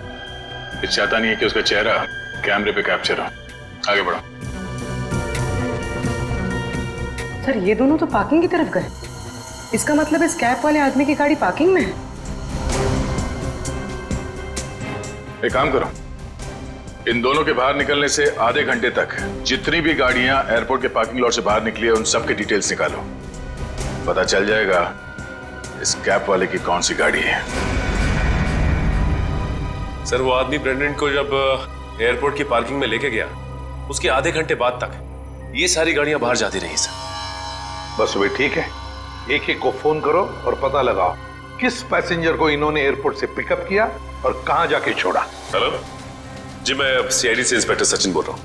ये चाहता नहीं है कि उसका चेहरा कैमरे पे कैप्चर हो। आगे बढ़ो। सर, ये दोनों तो पार्किंग की तरफ गए। इसका मतलब इस कैप वाले आदमी की गाड़ी पार्किंग में है। एक काम करो, इन दोनों के बाहर निकलने से आधे घंटे तक जितनी भी गाड़ियां एयरपोर्ट के पार्किंग लॉट से बाहर निकली है, उन सब के डिटेल्स निकालो। पता चल जाएगा इस कैप वाले की कौन सी गाड़ी है। सर, वो आदमी ब्रेंडन को जब एयरपोर्ट की पार्किंग में लेके गया, उसके आधे घंटे बाद तक ये सारी गाड़ियां बाहर जाती रही सर। बस वे ठीक है, एक एक को फोन करो और पता लगाओ किस पैसेंजर को इन्होंने एयरपोर्ट से पिकअप किया और कहां जाके छोड़ा। हेलो जी, मैं सीआईडी से इंस्पेक्टर सचिन बोल रहा हूँ।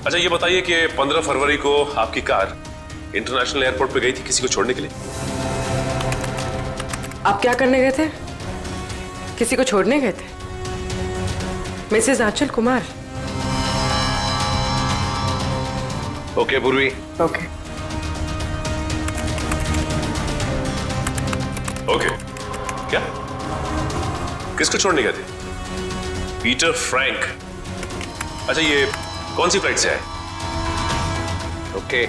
अच्छा, ये बताइए कि 15 फरवरी को आपकी कार इंटरनेशनल एयरपोर्ट पे गई थी किसी को छोड़ने के लिए? आप क्या करने गए थे? किसी को छोड़ने गए थे? मिसेस आंचल कुमार। ओके पूर्वी। ओके। ओके, क्या? किसको छोड़ने गए थे? Peter Frank. अच्छा, ये कौन सी फ्लाइट से आए? ओके।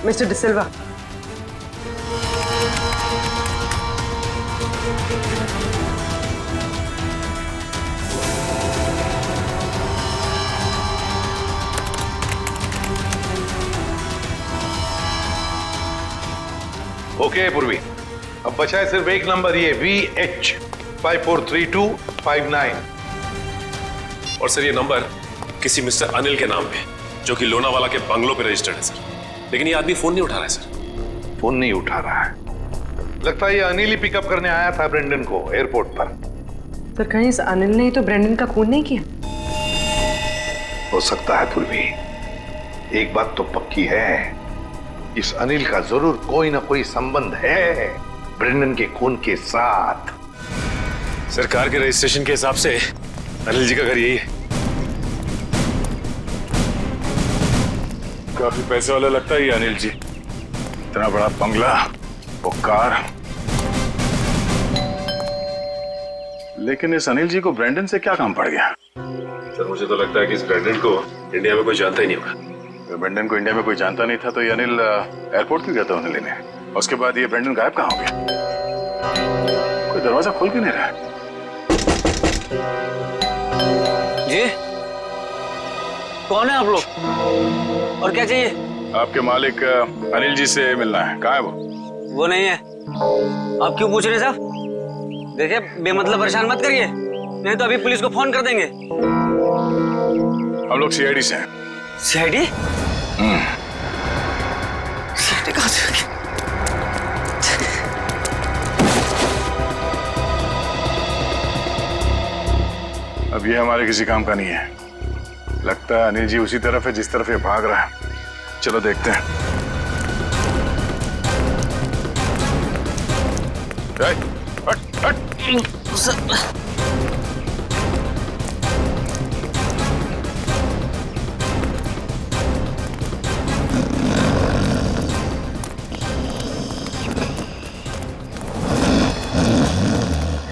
मिस्टर डिसिल्वा, ओके पूर्वी, अब बचा है सिर्फ एक नंबर, ये VH543259। और सर ये नंबर किसी मिस्टर अनिल के नाम पे, जो कि लोनावाला के बंगलों पे रजिस्टर्ड है सर। लेकिन ये आदमी फोन नहीं उठा रहा है सर। फोन नहीं उठा रहा है? लगता है ये अनिल ही पिकअप करने आया था ब्रेंडन को एयरपोर्ट पर। सर कहीं इस अनिल ने ही तो ब्रेंडन का खून नहीं किया? हो सकता है पूर्वी, एक बात तो पक्की है, इस अनिल का जरूर कोई ना कोई संबंध है ब्रेंडन के खून के साथ। सरकार के रजिस्ट्रेशन के हिसाब से अनिल जी का घर यही है। काफी पैसे वाला लगता है ये अनिल जी, इतना बड़ा बंगला, वो कार। लेकिन इस अनिल जी को ब्रेंडन से क्या काम पड़ गया? सर मुझे तो लगता है कि इस ब्रेंडन को इंडिया में कोई जानता ही नहीं होगा। ब्रेंडन को इंडिया में कोई जानता नहीं था तो ये अनिल एयरपोर्ट क्यों गया था उन्हें लेने? उसके बाद ये ब्रेंडन गायब कहाँ हो गया? कोई दरवाजा खोल क्यों नहीं रहा? जी कौन है आप लोग और क्या चाहिए? आपके मालिक अनिल जी से मिलना है। कहाँ है वो? वो नहीं है। आप क्यों पूछ रहे साहब? देखिए बेमतलब परेशान मत करिए, नहीं तो अभी पुलिस को फोन कर देंगे। हम लोग सीआईडी से हैं। सीआईडी? सीआईडी कहाँ से? अब ये हमारे किसी काम का नहीं है। लगता है अनिल जी उसी तरफ है जिस तरफ ये भाग रहा है। चलो देखते हैं। हट, हट।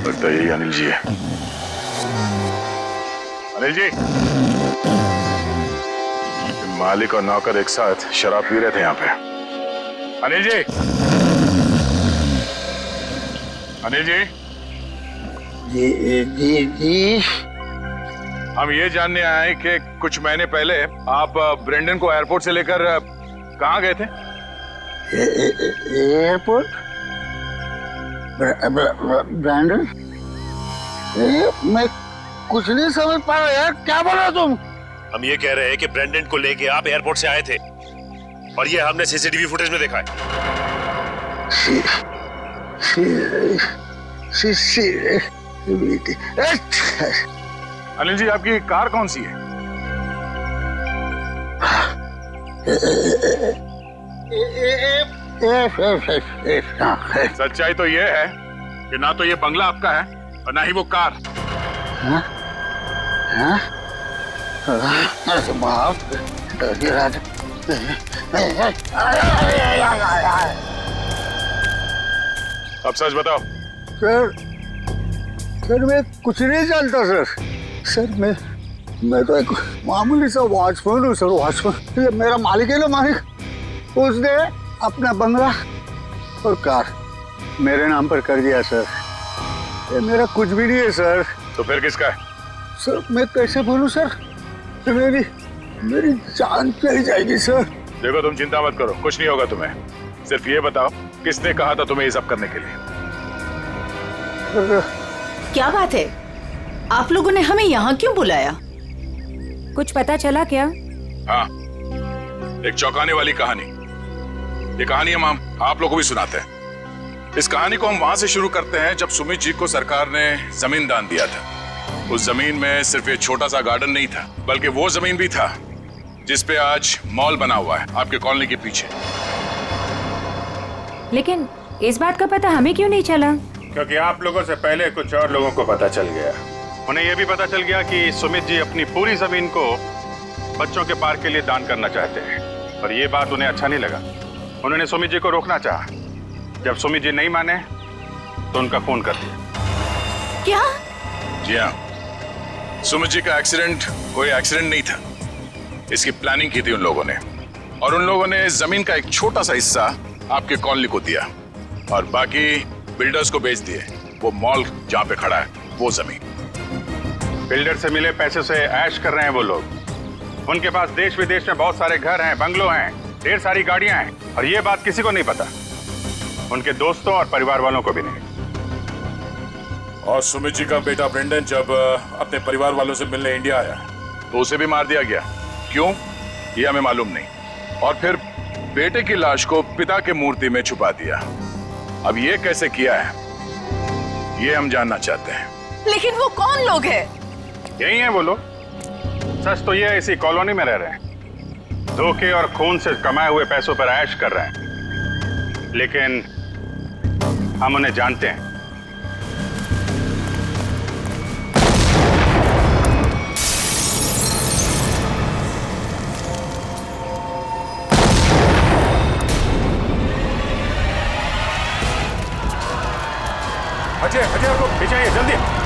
लगता है यही अनिल जी है। अनिल जी, मालिक और नौकर एक साथ शराब पी रहे थे यहाँ पे। अनिल जी, अनिल जी, जी। हम ये जानने आए कि कुछ महीने पहले आप ब्रेंडन को एयरपोर्ट से लेकर कहाँ गए थे? एयरपोर्ट? ब्रेंडन? मैं कुछ नहीं समझ पा रहा यार, क्या बोल रहे हो तुम? हम ये कह रहे हैं कि ब्रेंडन को लेके आप एयरपोर्ट से आए थे और ये हमने सीसीटीवी फुटेज में देखा है। अनिल जी, आपकी कार कौन सी है? सच्चाई तो ये है कि ना तो ये बंगला आपका है और ना ही वो कार। अब सच बताओ। सर मैं कुछ नहीं जानता सर मैं तो एक मामूली सा वॉचमैन हूँ सर, वॉचमैन। ये मेरा मालिक है ना, मालिक, उसने अपना बंगला और कार मेरे नाम पर कर दिया सर। ये मेरा कुछ भी नहीं है सर। तो फिर किसका है? सर मैं कैसे बोलूं सर, मेरी जान चली जाएगी सर। देखो तुम चिंता मत करो, कुछ नहीं होगा तुम्हें। सिर्फ ये बताओ किसने कहा था तुम्हें ये सब करने के लिए? क्या बात है, आप लोगों ने हमें यहाँ क्यों बुलाया? कुछ पता चला क्या? हाँ, एक चौंकाने वाली कहानी। ये कहानी हम आप लोगों को भी सुनाते हैं। इस कहानी को हम वहां से शुरू करते हैं जब सुमित जी को सरकार ने जमीन दान दिया था। उस जमीन में सिर्फ एक छोटा सा गार्डन नहीं था, बल्कि वो जमीन भी था जिसपे आज मॉल बना हुआ है आपके कॉलोनी के पीछे। लेकिन इस बात का पता हमें क्यों नहीं चला? क्योंकि आप लोगों से पहले कुछ और लोगों को पता चल गया। उन्हें यह भी पता चल गया कि सुमित जी अपनी पूरी जमीन को बच्चों के पार्क के लिए दान करना चाहते हैं, और ये बात उन्हें अच्छा नहीं लगा। उन्होंने सुमित जी को रोकना चाहा। जब सुमित जी नहीं माने तो उनका खून कर दिया। क्या? जी हाँ, सुमित जी का एक्सीडेंट कोई एक्सीडेंट नहीं था। इसकी प्लानिंग की थी उन लोगों ने, और उन लोगों ने जमीन का एक छोटा सा हिस्सा आपके कॉलोनी को दिया और बाकी बिल्डर्स को बेच दिए। वो मॉल जहां पे खड़ा है वो जमीन। बिल्डर से मिले पैसे से ऐश कर रहे हैं वो लोग। उनके पास देश विदेश में बहुत सारे घर हैं, बंगलो हैं, ढेर सारी गाड़ियां हैं, और ये बात किसी को नहीं पता, उनके दोस्तों और परिवार वालों को भी नहीं। और सुमित जी का बेटा ब्रेंडन जब अपने परिवार वालों से मिलने इंडिया आया तो उसे भी मार दिया गया। क्यों, ये हमें मालूम नहीं। और फिर बेटे की लाश को पिता के मूर्ति में छुपा दिया। अब ये कैसे किया है ये हम जानना चाहते हैं। लेकिन वो कौन लोग हैं? यही हैं वो लोग। सच तो ये इसी कॉलोनी में रह रहे हैं, धोखे और खून से कमाए हुए पैसों पर ऐश कर रहे हैं, लेकिन हम उन्हें जानते हैं। अजय, अजय को पीछे आइए जल्दी।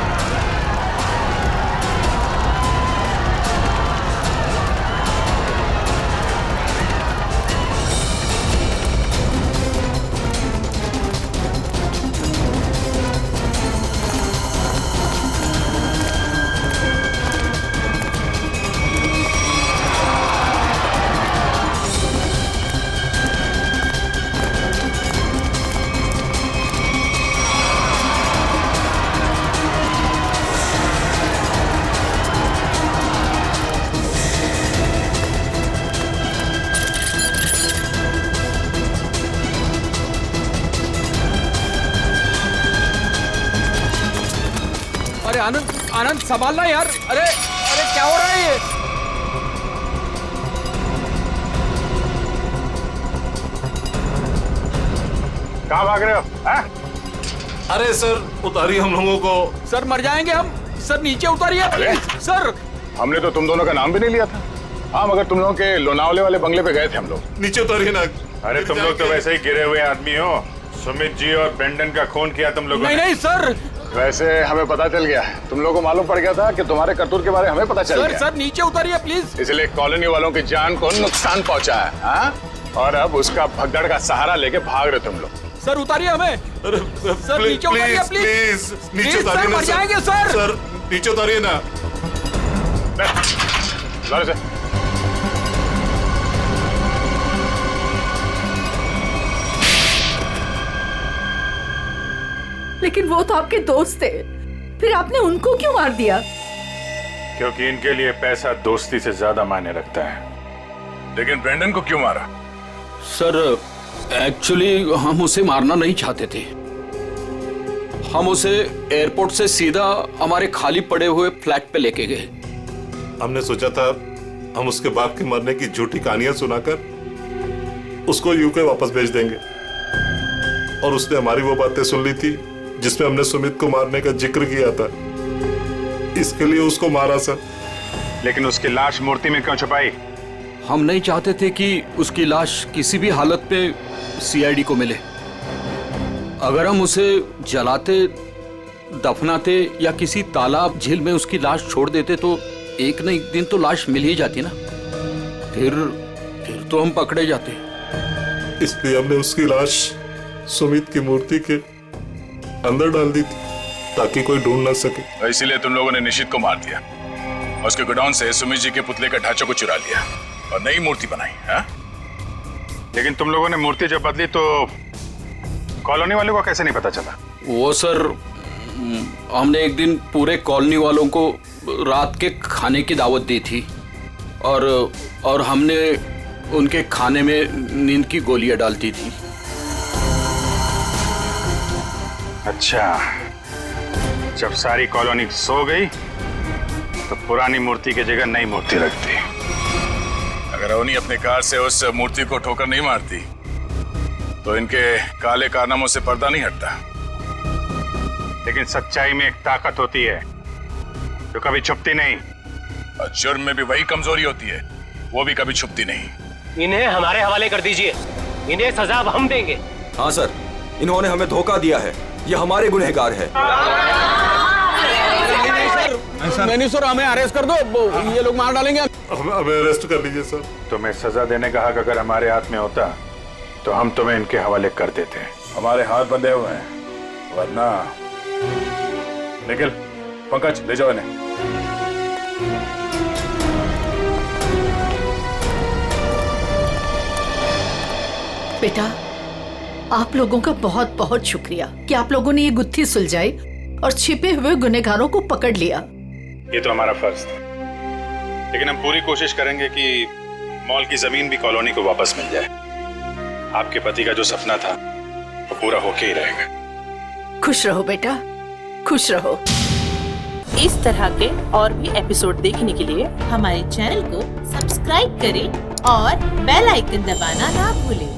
आनंद, आनंद संभालना यार। अरे अरे क्या हो रहा है ये? कहाँ भाग रहे हो? अरे सर उतारिए हम लोगों को। सर मर जाएंगे हम। सर नीचे उतारिए प्लीज। सर हमने तो तुम दोनों का नाम भी नहीं लिया था। हाँ, मगर तुम लोगों के लोनावले वाले बंगले पे गए थे हम लोग। नीचे उतारिए ना। अरे तुम लोग तो वैसे ही गिरे हुए आदमी हो। सुमित जी और ब्रेंडन का खून किया तुम लोगों ने। नहीं नहीं सर। वैसे हमें पता चल गया, तुम लोगों को मालूम पड़ गया था कि तुम्हारे करतूत के बारे में हमें पता चल गया। सर नीचे उतारिए प्लीज। इसलिए कॉलोनी वालों की जान को नुकसान पहुंचा है। हाँ? और अब उसका भगदड़ का सहारा लेके भाग रहे तुम लोग। सर उतारिए हमें। सर नीचे उतारिए प्लीज। नीचे उतारिए ना। मर जाएंगे सर। सर नीचे उतारिए ना। लेकिन वो तो आपके दोस्त थे, फिर आपने उनको क्यों मार दिया? क्योंकि इनके लिए पैसा दोस्ती से ज्यादा मायने रखता है। लेकिन ब्रेंडन को क्यों मारा? सर एक्चुअली हम उसे मारना नहीं चाहते थे। हम उसे एयरपोर्ट से सीधा हमारे खाली पड़े हुए फ्लैट पे लेके गए। हमने सोचा था हम उसके बाप के मरने की झूठी कहानियां सुनाकर उसको यूके वापस भेज देंगे, और उसने हमारी वो बातें सुन ली थी जिसमें हमने सुमित को मारने का जिक्र किया था। इसके लिए उसको मारा सर। लेकिन उसकी लाश मूर्ति में क्यों छुपाई? हम नहीं चाहते थे कि उसकी लाश किसी भी हालत में सीआईडी को मिले। अगर हम उसे जलाते, दफनाते या किसी तालाब झील में उसकी लाश छोड़ देते तो एक न एक दिन तो लाश मिल ही जाती ना। फिर तो हम पकड़े जाते। इसलिए हमने उसकी लाश सुमित की मूर्ति के अंदर डाल दी थी ताकि कोई ढूंढ ना सके। इसीलिए तुम लोगों ने निशित को मार दिया और उसके गोडाउन से सुमित जी के पुतले का ढांचा को चुरा लिया और नई मूर्ति बनाई। हाँ? लेकिन तुम लोगों ने मूर्ति जब बदली तो कॉलोनी वालों को कैसे नहीं पता चला? वो सर हमने एक दिन पूरे कॉलोनी वालों को रात के खाने की दावत दी थी और हमने उनके खाने में नींद की गोलियां डाल दी थी। अच्छा, जब सारी कॉलोनी सो गई तो पुरानी मूर्ति की जगह नई मूर्ति रख दी। अगर अवनी अपने कार से उस मूर्ति को ठोकर नहीं मारती तो इनके काले कारनामों से पर्दा नहीं हटता। लेकिन सच्चाई में एक ताकत होती है जो कभी छुपती नहीं, और जुर्म में भी वही कमजोरी होती है, वो भी कभी छुपती नहीं। इन्हें हमारे हवाले कर दीजिए, इन्हें सजा हम देंगे। हाँ सर, इन्होंने हमें धोखा दिया है, ये हमारे गुनहगार है। नहीं सर, हमें अरेस्ट कर दो, ये लोग मार डालेंगे। हमें अरेस्ट कर लीजिए सर। तुम्हें सजा देने का हक अगर हमारे हाथ में होता तो हम तुम्हें इनके हवाले कर देते। हमारे हाथ बंधे हुए हैं, वरना निखिल, पंकज ले जाओ इन्हें। बेटा, आप लोगों का बहुत बहुत शुक्रिया कि आप लोगों ने ये गुत्थी सुलझाई और छिपे हुए गुनहगारों को पकड़ लिया। ये तो हमारा फर्ज था, लेकिन हम पूरी कोशिश करेंगे कि मॉल की जमीन भी कॉलोनी को वापस मिल जाए। आपके पति का जो सपना था वो पूरा होके ही रहेगा। खुश रहो बेटा, खुश रहो। इस तरह के और भी एपिसोड देखने के लिए हमारे चैनल को सब्सक्राइब करें और बेल आइकन दबाना ना भूलें।